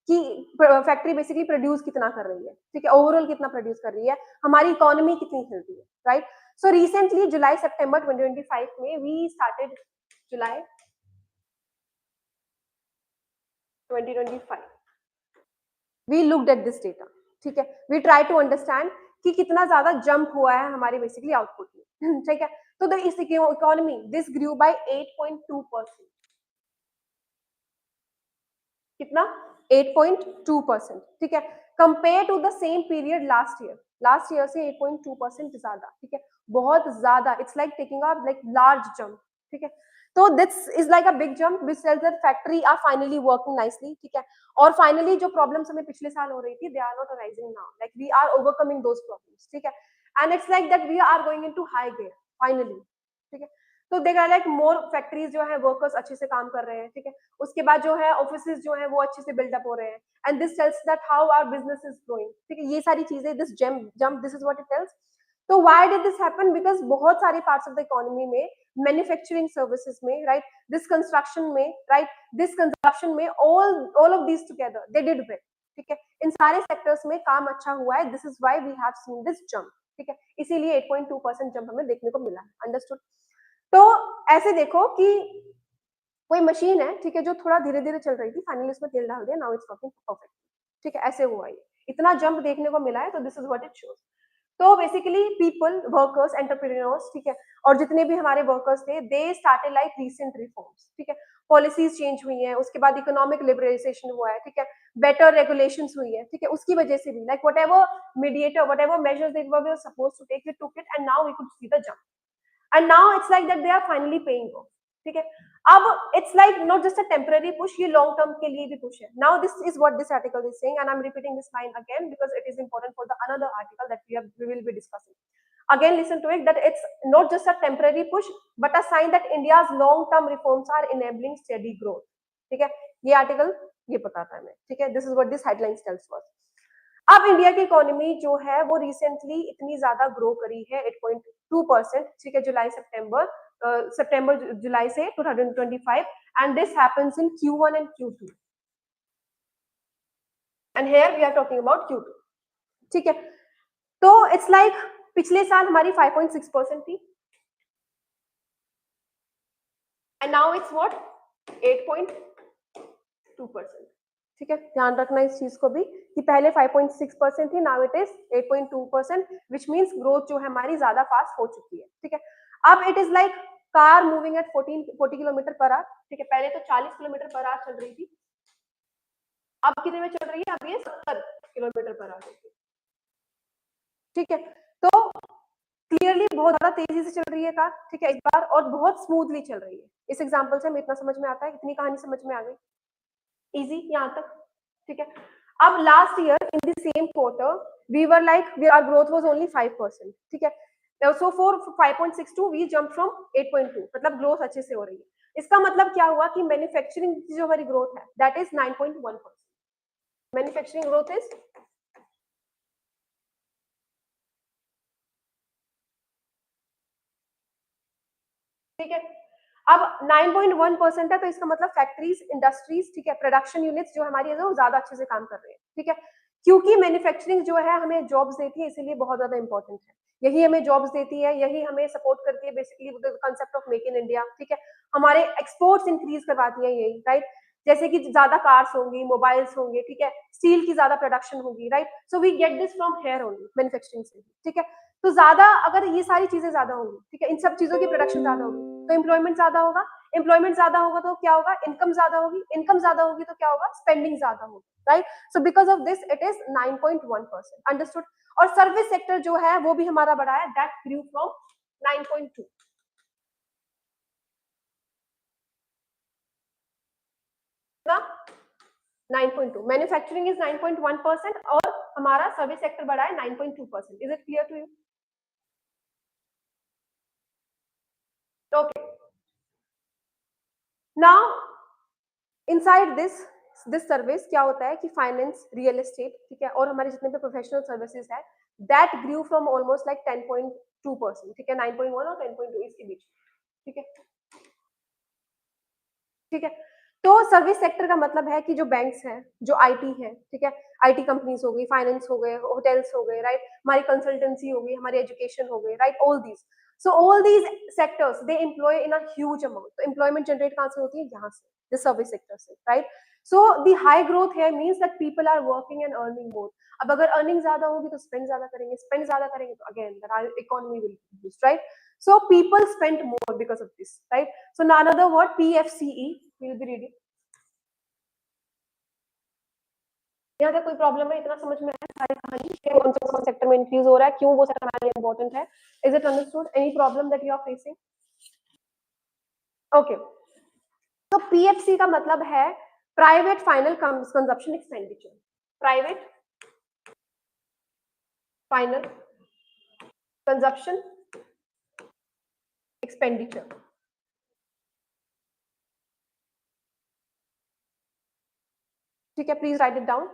कि फैक्ट्री बेसिकली प्रोड्यूस कितना कर रही है, ठीक है, ओवरऑल कितना प्रोड्यूस कर रही है, हमारी इकोनॉमी कितनी हिल रही है, राइट। सो रिसेंटली जुलाई सितंबर 2025 में we started July 2025 we looked at this data, ठीक है, वी ट्राई टू अंडरस्टैंड कि कितना ज्यादा जंप हुआ है हमारे बेसिकली आउटपुट में, ठीक है। तो द इस इकोनॉमी दिस ग्रू बाय 8.2%, कितना 8.2%, ठीक है, compare to the same period last year से 8.2% ज्यादा, ठीक है, बहुत ज्यादा, it's like taking a like large jump, ठीक है। तो this is like a big jump which tells that factory are finally working nicely, ठीक है। और फाइनली जो प्रॉब्लम्स हमें पिछले साल हो रही थी they are not arising now, like we are overcoming those problems, ठीक है। And it's like that we are going into high gear finally, ठीक है। तो देख लाइक मोर फैक्ट्रीज जो है वर्कर्स अच्छे से काम कर रहे हैं, ठीक है। उसके बाद जो है ऑफिसेज जो है वो अच्छे से बिल्डअप हो रहे हैं, and this tells that how our business is growing, ठीक है। ये सारी चीजें this jump this is what it tells. तो why did this happen, because बहुत सारे पार्ट्स ऑफ द इकोनॉमी में, मैन्युफैक्चरिंग सर्विसेज में, राइट, दिस कंस्ट्रक्शन में, राइट, दिस कंजप्शन में, all of this together they did well, ठीक है। इन सारे सेक्टर्स में काम अच्छा हुआ है, this is why we have seen this jump, ठीक है। इसीलिए 8.2% जंप हमें देखने को मिला, अंडरस्टूड। तो ऐसे देखो कि कोई मशीन है, ठीक है, जो थोड़ा धीरे धीरे चल रही थी, फाइनली उसमें तेल डाल दिया, नाउ इट्स वर्किंग परफेक्ट, ठीक है, ऐसे हुआ ये, इतना जंप देखने को मिला है। तो this is what it shows. तो बेसिकली पीपल, वर्कर्स, एंटरप्रेन्योर्स, ठीक है, और जितने भी हमारे वर्कर्स थे they started like recent reforms, ठीक है, पॉलिसीज चेंज हुई हैं, उसके बाद इकोनॉमिक लिबरलाइजेशन हुआ है, ठीक है, बेटर रेगुलेशंस हुई है, ठीक है, उसकी वजह से भी like whatever mediator, whatever measures they were supposed to take, we took it, and now we could see the jump, and now it's like that they are finally paying off, ठीक है। अब it's like not just a temporary push, ये लॉन्ग टर्म के लिए भी पुश है। Now this is what this article is saying, and I am repeating this line again because it is important for the another article that we will be discussing. Again, listen to it, that it's not just a temporary push but a sign that India's long term reforms are enabling steady growth, ठीक है। ये आर्टिकल ये बताता है हमें, ठीक है, this is what this headline tells for. अब इंडिया की इकोनॉमी जो है वो रिसेंटली इतनी ज्यादा ग्रो करी है 8.2%, ठीक है, सितंबर जुलाई से 2025, and this happens in Q1 and Q2, and here we are talking about Q2, ठीक है। तो इट्स लाइक पिछले साल हमारी 5.6% थी, एंड नाउ इट्स व्हाट 8.2%, ठीक है। ध्यान रखना इस चीज को भी कि पहले 5.6% थी, now it is 8.2%, which means growth जो है हमारी ज्यादा फास्ट हो चुकी है, ठीक है। अब it is like car moving at 40 kilometre per hour, ठीक है, पहले तो 40 किलोमीटर पर आवर चल रही थी, अब कितने में चल रही है, अब ये 70 किलोमीटर पर आवर, ठीक है। तो क्लियरली बहुत ज्यादा तेजी से चल रही है कार, ठीक है, इस बार, और बहुत स्मूथली चल रही है। इस एग्जांपल से हमें इतना समझ में आता है, इतनी कहानी समझ में आ गई, इजी यहाँ तक, ठीक है। अब last year in the same quarter we were like our growth was only 5%, ठीक है। So for 5.62 we jump from 8.2, मतलब ग्रोथ अच्छे से हो रही है। इसका मतलब क्या हुआ कि मैन्युफैक्चरिंग की जो हमारी ग्रोथ है that is 9.1%, manufacturing growth is, ठीक है। अब 9.1% है, तो इसका मतलब फैक्ट्रीज, इंडस्ट्रीज, ठीक है, प्रोडक्शन यूनिट्स जो हमारी है वो ज्यादा अच्छे से काम कर रहे हैं, ठीक है। क्योंकि मैन्युफैक्चरिंग जो है हमें जॉब्स देती है, इसीलिए बहुत ज्यादा इंपॉर्टेंट है। यही हमें जॉब्स देती है, यही हमें सपोर्ट करती है, basically concept of make in India, ठीक है। हमारे एक्सपोर्ट्स इंक्रीज करवाती है यही, राइट। जैसे कि ज्यादा कार्स होंगी, मोबाइल्स होंगे, ठीक है, स्टील की ज्यादा प्रोडक्शन होगी, right. So we get this from here only, manufacturing से, ठीक है। तो ज्यादा अगर ये सारी चीजें ज्यादा होंगी, ठीक है, इन सब चीजों की प्रोडक्शन ज्यादा होगी तो एम्प्लॉयमेंट ज्यादा होगा, एम्प्लॉयमेंट ज्यादा होगा तो क्या होगा, इनकम ज्यादा होगी, इनकम ज्यादा होगी तो क्या होगा, स्पेंडिंग ज्यादा होगी, right. So because of this it is 9.1%, understood. और सर्विस सेक्टर जो है वो भी हमारा बढ़ा है, that grew from 9.2, 9.2, manufacturing is 9.1% और हमारा सर्विस सेक्टर बढ़ा है 9.2%। Is it clear to you? Okay, now inside this service क्या होता है कि फाइनेंस, रियल एस्टेट, ठीक है, और हमारे जितने भी प्रोफेशनल सर्विसेज है that grew from almost like 2%, ठीक है, 9.1 और 10.2 इसके बीच, ठीक है, ठीक है। तो सर्विस सेक्टर का मतलब है कि जो बैंक्स हैं, जो आईटी है, ठीक है, आईटी कंपनीज हो गई, फाइनेंस हो गए, होटल्स हो गए, राइट, हमारी कंसल्टेंसी हो गई, हमारी एजुकेशन हो गई, right, all these, so all these sectors they employ in a huge amount. तो एम्प्लॉयमेंट जनरेट कहां से होती है? यहाँ से, द सर्विस सेक्टर से, right. So the high growth है means that people are working and earning more. अब अगर अर्निंग ज्यादा होगी तो स्पेंड ज्यादा करेंगे, स्पेंड ज्यादा करेंगे तो again that our economy will boost, right. So people spent more because of this, right? So another word PFCE we'll be reading. यहाँ तक कोई प्रॉब्लम है? इतना समझ में आया सारी कहानी कौन से सेक्टर में इंक्रीज हो रहा है, क्यों वो सेक्टर हमारे लिए इंपॉर्टेंट है? Is it understood? Any problem that you are facing? Okay, तो पीएफसी का मतलब है private final consumption expenditure, private final consumption expenditure, ठीक है, please write it down.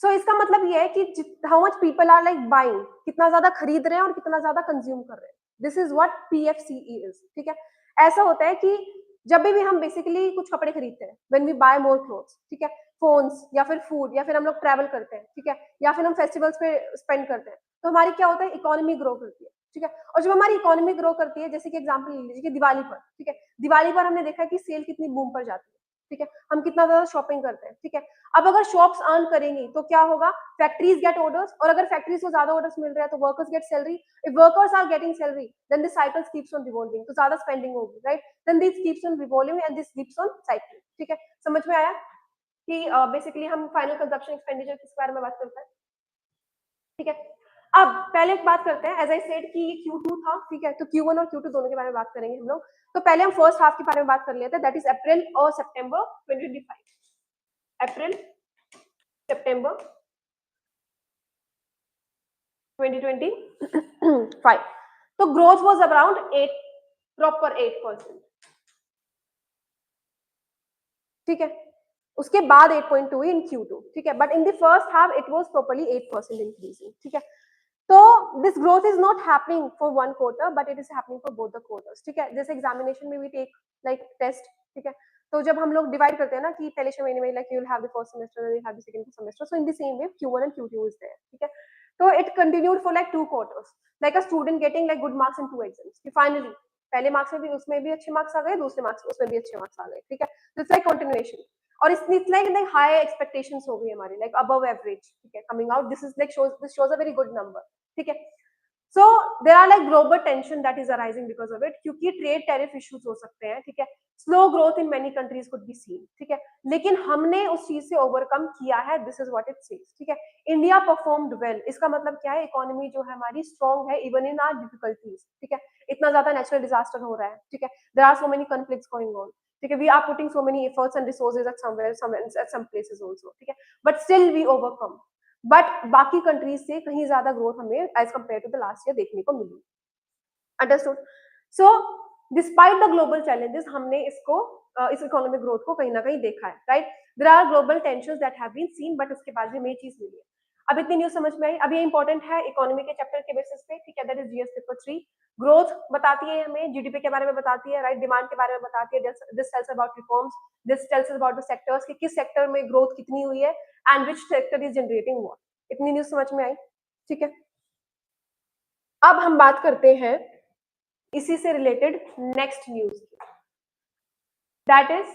So इसका मतलब ये है कि how much people are like buying, कितना ज्यादा खरीद रहे हैं और कितना ज्यादा कंज्यूम कर रहे हैं, दिस इज व्हाट पीएफसीई इज, ठीक है। ऐसा होता है कि जब भी हम बेसिकली कुछ कपड़े खरीदते हैं, when we buy more clothes, ठीक है, फोन्स या फिर फूड या फिर हम लोग ट्रैवल करते हैं, ठीक है, या फिर हम फेस्टिवल्स पे स्पेंड करते हैं, तो हमारी क्या होता है, इकोनॉमी ग्रो करती है, ठीक है। और जब हमारी इकोनॉमी ग्रो करती है, जैसे कि एग्जांपल ले लीजिए कि दिवाली पर, ठीक है, दिवाली पर हमने देखा कि सेल कितनी बूम पर जाती है, ठीक है, हम कितना ज्यादा शॉपिंग करते हैं, ठीक है। अब अगर शॉप्स अर्न करेंगी तो क्या होगा, फैक्ट्रीज गेट ऑर्डर्स, और अगर फैक्ट्रीज को ज्यादा ऑर्डर्स मिल रहे हैं तो workers get salary, if workers are getting salary then this cycle keeps on revolving, तो ज्यादा स्पेंडिंग होगी, right, then this keeps on revolving and this keeps on cycle, ठीक है। समझ में आया कि बेसिकली हम फाइनल कंजप्शन एक्सपेंडिचर किस बारे में बात करते हैं, ठीक है। अब पहले एक बात करते हैं, एज आई सेड कि ये Q2 था, ठीक है, तो Q1 और Q2 दोनों के बारे में बात करेंगे हम लोग। तो पहले हम फर्स्ट हाफ के बारे में बात कर लेते हैं, दैट इज अप्रैल और सितंबर 2025, अप्रैल सितंबर 2025। तो ग्रोथ वाज अराउंड 8, प्रॉपर 8%, ठीक है। उसके बाद 8.2 इन Q2, ठीक है, but in the first half it was properly 8% increasing, ठीक है। तो this growth is not happening for one quarter but it is happening for both the quarters, ठीक है। जैसे एग्जामिनेशन में वी टेक लाइक टेस्ट, ठीक है, तो जब हम लोग डिवाइड करते हैं ना कि पहले 6 महीने में like you will have the first semester and you have the second semester, so in the same way Q1 and Q2 is there, ठीक है। तो it continued for like 2 quarters, like a student getting like good marks in 2 exams, कि फाइनली पहले मार्क्स में भी उसमें भी अच्छे मार्क्स आ गए, दूसरे मार्क्स उसमें भी अच्छे मार्क्स आ गए, ठीक है। तो इट्स लाइक कंटिन्यूएशन, और इट्स लाइक हाई एक्सपेक्टेशंस हो गई हमारी, लाइक अबव एवरेज, ठीक है, coming out, this is like shows, this shows a very good number, ठीक है। So there are like global tension that is arising because of it, क्योंकि ट्रेड टैरिफ इश्यूज हो सकते हैं, ठीक है, slow growth in many countries could be seen, ठीक है, लेकिन हमने उस चीज से ओवरकम किया है, this is what it says, ठीक है। इंडिया परफॉर्म्ड वेल, इसका मतलब क्या है, इकोनॉमी जो है हमारी स्ट्रॉन्ग है इवन इन आर डिफिकल्टीज, ठीक है, इतना ज्यादा नेचुरल डिजास्टर हो रहा है, ठीक है, there are so many conflicts going on, ठीक है, we are putting so many efforts and resources at somewhere at some places also, ठीक है, but still we overcome, but बाकी कंट्रीज से कहीं ज्यादा ग्रोथ हमें as compare to the last year देखने को मिली, understood. So despite the global challenges हमने इसको इस इकोनॉमिक ग्रोथ को कहीं ना कहीं देखा है, right, there are global tensions that have been seen, but उसके बाद भी हमें चीज मिली है। अब इतनी न्यूज समझ में आई, अब ये इंपॉर्टेंट है इकोनॉमी के चैप्टर के बेसिस पे, ठीक है, that is GS paper 3। Growth बताती है हमें, जीडीपी के बारे में बताती है, राइट, डिमांड के बारे में बताती है, this tells about reforms, this tells about the sectors कि किस सेक्टर में ग्रोथ कितनी हुई है and which sector is generating what. इतनी न्यूज समझ में आई, ठीक है। अब हम बात करते हैं इसी से related next news, that is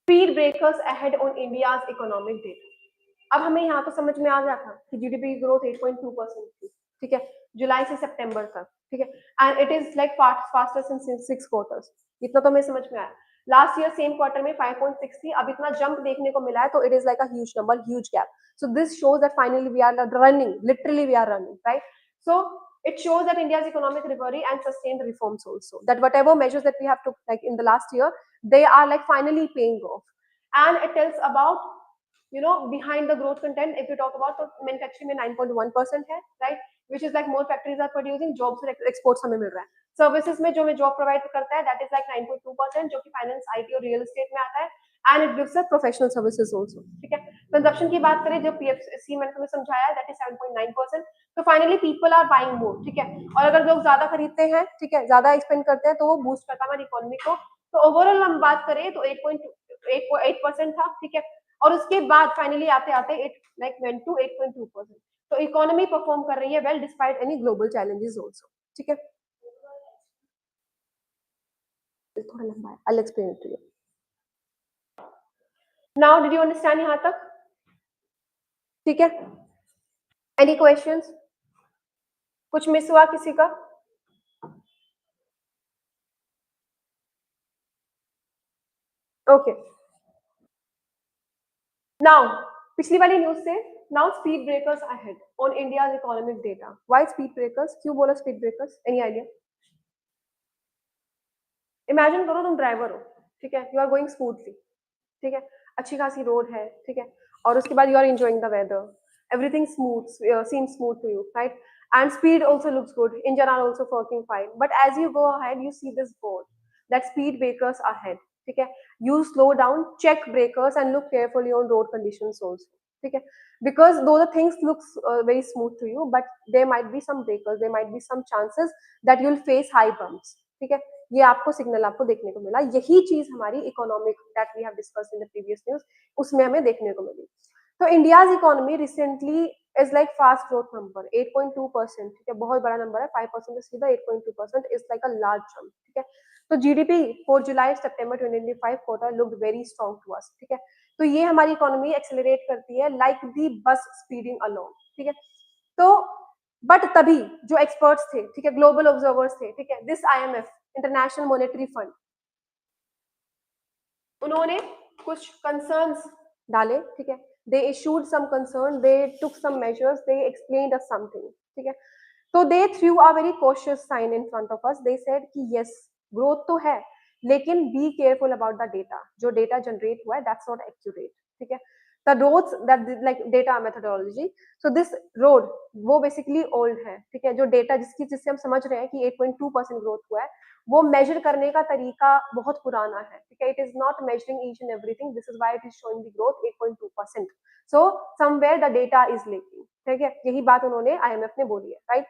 speed breakers ahead on India's economic data. अब हमें यहाँ तो समझ में आ गया था कि जीडीपी की ग्रोथ 8.2% थी, ठीक है, जुलाई से सितंबर तक, ठीक है, and it is like faster since 6 quarters, इतना तो हमें समझ में आया। लास्ट ईयर सेम क्वार्टर में 5.6 थी, अब इतना जंप देखने को मिला है, तो it is like a huge number, huge gap. So this shows that finally we are running, literally we are running, right. So it shows that India's economic recovery and sustained reforms also, that whatever measures that we have took like in the last year, they are like finally paying off. And it tells about, you know, behind the growth content, if you talk about, तो manufacturing में 9.1% है, right, which is like more factories are producing, jobs और exports हमें मिल रहा है। सर्विसेज में जो हमें जॉब प्रोवाइड करता है, that is like 9.2%, जो कि फाइनेंस, आईटी और रियल एस्टेट में आता है, and it gives us professional services also, ठीक है। कंजप्शन की बात करें, जो पीएफसी मैंने तुम्हें समझाया, दैट इज 7.9%। तो फाइनली पीपल आर बाइंग मोर, ठीक है। और अगर लोग ज्यादा खरीदते हैं, ठीक है, ज्यादा एक्सपेंड करते हैं, तो वो बूस्ट करता है हमारी इकोनॉमी को। तो ओवरऑल हम बात करें तो 8.8% था, ठीक है। और उसके बाद फाइनली आते आते इट लाइक वेंट टू 8.2%। तो इकोनॉमी परफॉर्म कर रही है well despite any global challenges also, ठीक है। थोड़ा लंबा है, I explain it to you now. Did you understand यहाँ तक? ठीक है, एनी क्वेश्चंस? कुछ मिस हुआ किसी का? ओके, नाउ पिछली वाली न्यूज से, now speed breakers ahead on India's economic data. Why speed breakers? क्यों बोला speed breakers? Any idea? Imagine करो तुम ड्राइवर हो, ठीक है, यू आर गोइंग स्मूथली, ठीक है, अच्छी खासी रोड है, ठीक है, और उसके बाद you are enjoying the weather, everything smooth, seems smooth to you, right? And speed also looks good, engine are also working fine, but as you go ahead you see this board that speed breakers ahead, ठीक है। You slow down, check breakers and look carefully on road conditions also, ठीक है, because though the things looks very smooth to you, but there might be some breakers, there might be some chances that you'll face high bumps, ठीक है। ये आपको सिग्नल आपको देखने को मिला, यही चीज हमारी economic that we have discussed in the previous news, उसमें हमें देखने को मिली। तो India's economy recently is like fast growth number 8.2%, ठीक है, बहुत बड़ा नंबर है, 5% से सीधा 8.2% is like a large jump, ठीक है। तो GDP for July September 2025 quarter looked very strong to us, ठीक है। तो ये हमारी इकोनॉमी एक्सेलरेट करती है लाइक दी बस स्पीडिंग अलोंग, ठीक है। तो बट तभी जो एक्सपर्ट्स थे, ठीक है, ग्लोबल ऑब्जर्वर्स थे, ठीक है, this IMF, international monetary fund, उन्होंने कुछ कंसर्न्स डाले, ठीक है, they issued some concern, they took some measures, they explained us something, ठीक है। तो they threw a very cautious sign in front of us, they said कि यस ग्रोथ तो है, लेकिन be careful about the data, जो डेटा जनरेट हुआ है दैट्स नॉट एक्यूरेट, ठीक है। The roads that like data methodology, so this road वो बेसिकली ओल्ड है, ठीक है, जो डेटा जिससे हम समझ रहे हैं कि 8.2% ग्रोथ हुआ है, वो मेजर करने का तरीका बहुत पुराना है, ठीक है। It is not measuring each and everything, this is why it is showing the growth 8.2%, so somewhere the data is lacking, ठीक है, यही बात उन्होंने आईएमएफ ने बोली है, राइट।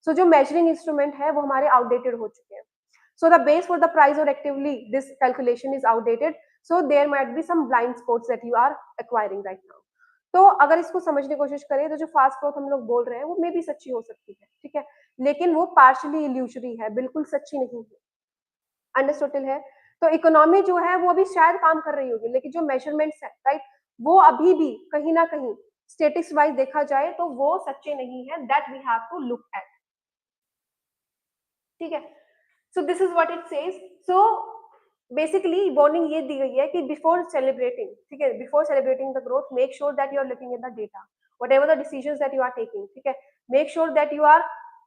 सो जो मेजरिंग इंस्ट्रूमेंट है वो हमारे आउटडेटेड हो चुके हैं, so the base for the price और actively this calculation is outdated, so there might be some blind spots that you are acquiring right now. तो अगर इसको समझने की कोशिश करें तो जो फास्ट ग्रोथ हम लोग बोल रहे हैं वो मे भी सच्ची हो सकती है, ठीक है, लेकिन वो पार्शली इल्यूजरी है, बिल्कुल सच्ची नहीं है, अंडरस्टूड है। तो इकोनॉमी जो है वो अभी शायद काम कर रही होगी, लेकिन जो मेजरमेंट्स है, राइट, वो अभी भी कहीं ना कहीं स्टेटिक्स वाइज देखा जाए तो वो सच्चे नहीं है, that we have to look at, ठीक है। So this is what it says. So basically warning ये दी गई है कि बिफोर सेलिब्रेटिंग, ठीक है, before celebrating the growth, make sure that you are looking at the data, whatever the decision that you are taking, ठीक है, make sure that you are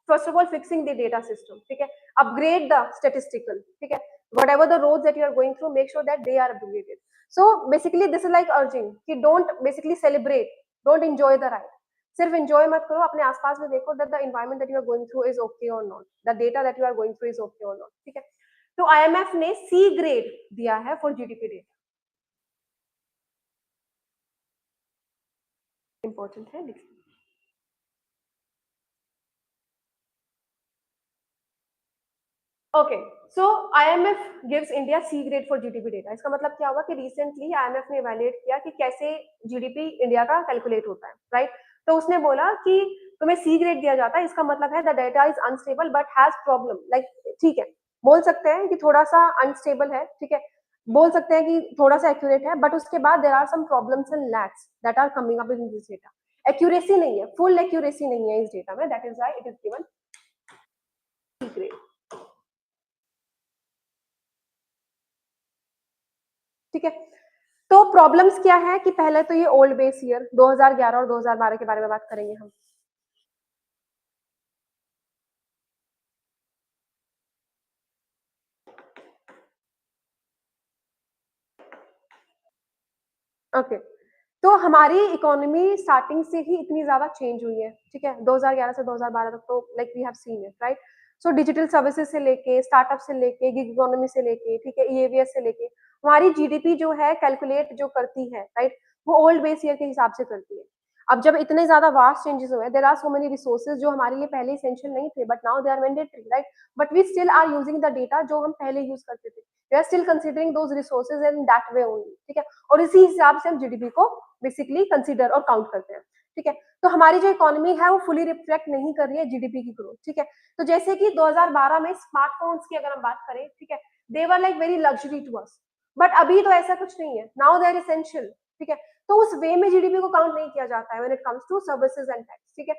first of all fixing the data system, ठीक है, अपग्रेड द स्टेटिस्टिकल, ठीक है, whatever the roads that you are going through, make sure that they are upgraded. So basically this is like urging कि don't basically celebrate, don't enjoy the ride, सिर्फ enjoy मत करो, अपने आसपास में देखो that the environment that you are going through is okay or not, the data that you are going through is okay or not, ठीक है। तो IMF ने C ग्रेड दिया है फॉर जीडीपी डेटा, इंपॉर्टेंट है। Okay, so IMF gives India C grade for GDP data. इसका मतलब क्या हुआ कि रिसेंटली आईएमएफ ने इवैल्यूएट किया कि कैसे जीडीपी इंडिया का कैलकुलेट होता है, राइट। तो उसने बोला कि तुम्हें सी ग्रेड दिया जाता है, इसका मतलब है the data is unstable but has problem, like ठीक है, बोल सकते हैं कि थोड़ा सा अनस्टेबल है, ठीक है, बोल सकते हैं कि थोड़ा सा एक्यूरेट है, बट उसके बाद there are some problems and lacks that are coming up in this data. Accuracy नहीं है, फुल एक्यूरेसी नहीं है इस डेटा में, that is why it is given C grade, ठीक है। तो प्रॉब्लम्स क्या है कि पहले तो ये ओल्ड बेस ईयर 2011 और 2012 के बारे में बात करेंगे हम। ओके, तो हमारी इकोनॉमी स्टार्टिंग से ही इतनी ज्यादा चेंज हुई है, ठीक है, 2011 से 2012 तक, तो like we have seen it, right. So digital services से लेके, स्टार्टअप से लेके, गिग इकोनॉमी से लेके, ठीक है, ईएवीएस से लेके, हमारी जीडीपी जो है कैलकुलेट जो करती है, राइट, वो ओल्ड बेस ईयर के हिसाब से करती है। अब जब इतने ज्यादा वास्ट चेंजेस हुए, there are so many resources जो हमारे लिए पहले इसेंशियल नहीं थे, but now they are mandatory, right, but we still are using the data जो हम पहले यूज करते थे, we are still considering those resources in that way only, ठीक है, और इसी हिसाब से हम जीडीपी को बेसिकली कंसिडर और काउंट करते हैं, ठीक है। तो हमारी जो इकोनॉमी है वो फुली रिफ्लेक्ट नहीं कर रही है जीडीपी की ग्रोथ, ठीक है। तो जैसे कि 2012 में स्मार्टफोन्स की अगर हम बात करें, ठीक है, they were like very luxury to us, but अभी तो ऐसा कुछ नहीं है, नाउ दे आर एसेंशियल, ठीक है। तो उस वे में जीडीपी को काउंट नहीं किया जाता है when it comes to services and tax, ठीक है।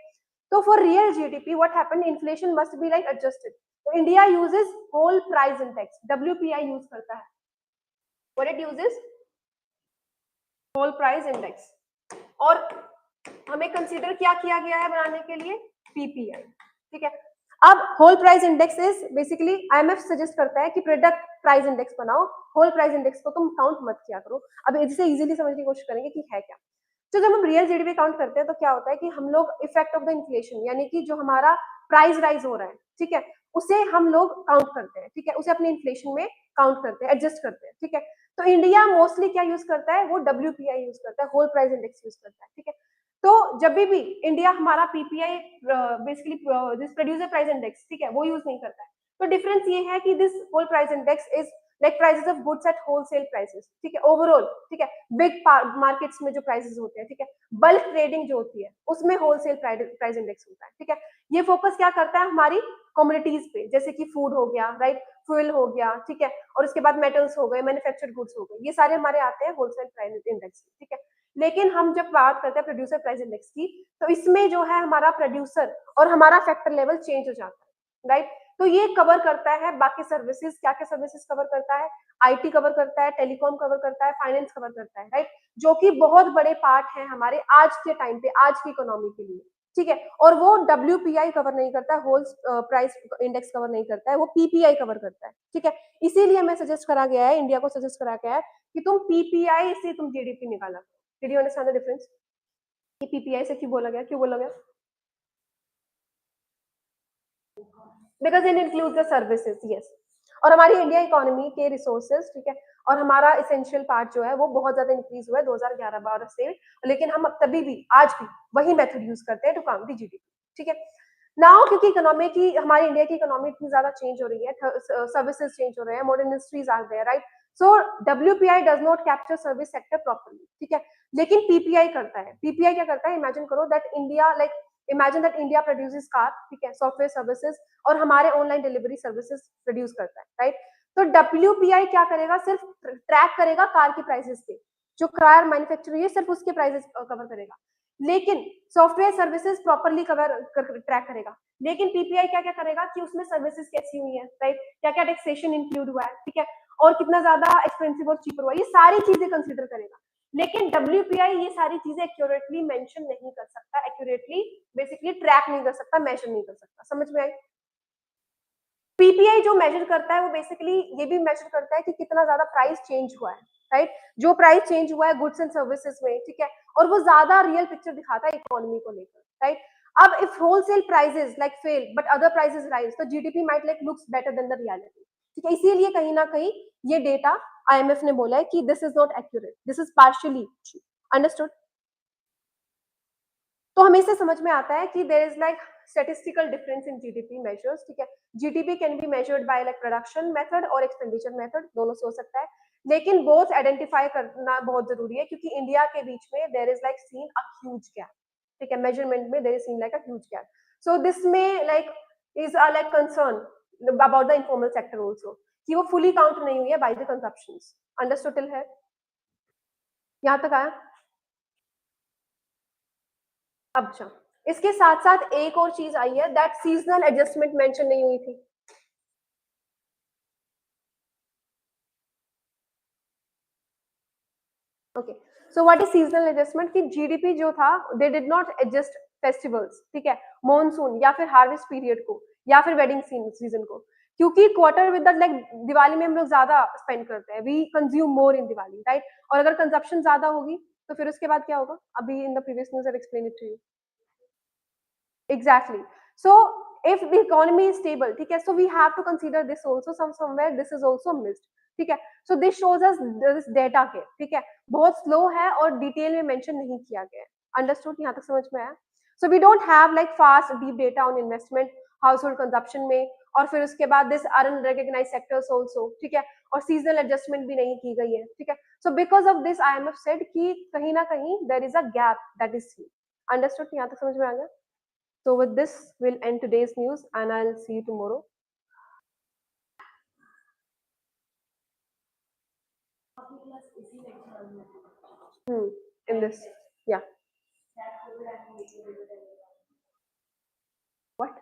तो for real GDP what happened, inflation must be like adjusted, तो India uses whole price index, WPI use करता है, what it uses, whole price index, और हमें कंसीडर क्या किया गया है बनाने के लिए, पीपीआई, ठीक है। अब whole price index is basically IMF suggest करता है कि प्रोडक्ट प्राइस इंडेक्स बनाओ, होल प्राइस इंडेक्स को तुम काउंट मत किया करो। अब इसे इजीली समझने की कोशिश करेंगे कि है क्या। तो जब हम रियल जीडीपी काउंट करते हैं तो क्या होता है कि हम लोग इफेक्ट ऑफ द इन्फ्लेशन, यानी कि जो हमारा प्राइस राइज हो रहा है, ठीक है, उसे हम लोग काउंट करते हैं, ठीक है, उसे अपने इन्फ्लेशन में काउंट करते हैं, एडजस्ट करते हैं, ठीक है। तो इंडिया मोस्टली क्या यूज करता है, वो डब्ल्यूपीआई यूज करता है, होल प्राइस इंडेक्स यूज करता है, ठीक है। तो जब भी इंडिया हमारा PPI basically this producer price index, ठीक है, वो यूज नहीं करता है। तो डिफरेंस ये है कि this whole price index is like prices of goods at wholesale prices, ठीक है, ओवरऑल, ठीक है, बिग मार्केट्स में जो प्राइसेस होते हैं, ठीक है, बल्क ट्रेडिंग जो होती है उसमें होलसेल प्राइस इंडेक्स होता है, ठीक है। ये फोकस क्या करता है हमारी कमोडिटीज पे, जैसे कि फूड हो गया, राइट, फ्यूल हो गया, ठीक है, और उसके बाद मेटल्स हो गए, मैन्युफैक्चर्ड गुड्स हो गए, ये सारे हमारे आते हैं होलसेल प्राइस इंडेक्स, ठीक है। लेकिन हम जब बात करते हैं प्रोड्यूसर प्राइस इंडेक्स की, तो इसमें जो है हमारा प्रोड्यूसर और हमारा फैक्टर लेवल चेंज हो जाता है, राइट। तो ये कवर करता है बाकी सर्विसेज, क्या क्या सर्विसेज कवर करता है, आईटी कवर करता है, टेलीकॉम कवर करता है, फाइनेंस कवर करता है, राइट, जो कि बहुत बड़े पार्ट है हमारे आज के टाइम पे, आज की इकोनॉमी के लिए, ठीक है। और वो डब्ल्यूपीआई कवर नहीं करता है, होल प्राइस इंडेक्स कवर नहीं करता है, वो पीपीआई कवर करता है, ठीक है। इसीलिए हमें सजेस्ट करा गया है, इंडिया को सजेस्ट करा गया है कि तुम पीपीआई से तुम जीडीपी निकाला। Did you understand the difference? कि पीपीआई से क्यों बोला गया, क्यों बोला गया? Because it includes the services, yes. और हमारी इंडिया इकोनॉमी के रिसोर्सेज, ठीक है, और हमारा इसेंशियल पार्ट जो है वो बहुत ज्यादा इंक्रीज हुआ है 2011-12 से, लेकिन हम अब तभी भी आज भी वही मेथड यूज करते हैं टू काउंट दी जीडीपी, ठीक है। नाउ क्योंकि इकोनॉमी की, हमारी इंडिया की इकोनॉमी इतनी ज्यादा चेंज हो रही है, सर्विसेज चेंज हो रहे हैं, मॉडर्न इंडस्ट्रीज आ गए, right, so WPI does not capture service sector properly, ठीक है, लेकिन पीपीआई करता है। पीपीआई क्या करता है, इमेजिन करो that India like imagine that India produces car, ठीक है, सॉफ्टवेयर सर्विसेज और हमारे ऑनलाइन डिलीवरी सर्विसेज प्रोड्यूस करता है, राइट। तो डब्ल्यूपीआई क्या करेगा, सिर्फ ट्रैक करेगा कार की प्राइसेस के, जो कार मैन्युफैक्चर है सिर्फ उसके प्राइसेस कवर करेगा, लेकिन सॉफ्टवेयर सर्विसेज प्रॉपरली ट्रैक करेगा। लेकिन पीपीआई क्या क्या करेगा कि उसमें सर्विसेज कैसी हुई है, राइट, क्या क्या टैक्सेशन इंक्लूड हुआ है, ठीक है, और कितना ज्यादा एक्सपेंसिव और चीपर हुआ है, ये सारी चीजें कंसिडर करेगा। लेकिन डब्ल्यूपीआई ये सारी चीजें एक्यूरेटली मेंशन नहीं कर सकता, एक्यूरेटली बेसिकली ट्रैक नहीं कर सकता, मेजर नहीं कर सकता, समझ में आई। पीपीआई जो मेजर करता है वो बेसिकली ये भी मेजर करता है कि कितना ज्यादा प्राइस चेंज हुआ है, राइट, जो प्राइस चेंज हुआ है गुड्स एंड सर्विसेज में, ठीक है, और वो ज्यादा रियल पिक्चर दिखाता है इकोनॉमी को लेकर, राइट। अब if wholesale prices like fail but other prices rise, तो GDP might like looks better than the reality, ठीक है। इसीलिए कहीं ना कहीं ये डेटा आईएमएफ ने बोला है कि this is not accurate, this is partially true, understood. तो हमें से समझ में आता है कि there is like statistical difference in GDP measures, ठीक है। GDP can be measured by like production method और expenditure method, दोनों से हो सकता है, लेकिन both identify करना बहुत जरूरी है क्योंकि इंडिया के बीच में there is like seen a huge gap, ठीक है, measurement में there is seen like a huge gap, so this may like is a like concern about the informal sector also कि वो fully count नहीं हुई है by the consumptions, understood till है, यहाँ तक आया। अच्छा, इसके साथ साथ एक और चीज आई है दैट सीजनल एडजस्टमेंट मेंशन नहीं हुई थी। Okay, so what is seasonal adjustment कि जीडीपी जो था they did not adjust festivals, ठीक है, मॉनसून या फिर हार्वेस्ट पीरियड को या फिर वेडिंग सीजन को, क्योंकि क्वार्टर विद लाइक दिवाली में हम लोग ज्यादा स्पेंड करते हैं, we consume more in Diwali, right, और अगर कंजप्शन ज्यादा होगी तो फिर उसके बाद क्या होगा, अभी in the previous news I explain it to you. Exactly, so if the economy is stable, ठीक है, so we have to consider this also, somewhere this is also missed, ठीक है. So this shows us this data के, ठीक है, बहुत slow है और detail में mention नहीं किया गया है. Understood? यहाँ तक समझ में आया? So we don't have like fast deep data on investment, household consumption में, और फिर उसके बाद this unrecognized sectors also, ठीक है, और seasonal adjustment भी नहीं की गई है, ठीक है. So because of this IMF said कि कहीं ना कहीं there is a gap that is seen. Understood? यहाँ तक समझ में आ गया? So with this, we'll end today's news and I'll see you tomorrow. In this, yeah. What?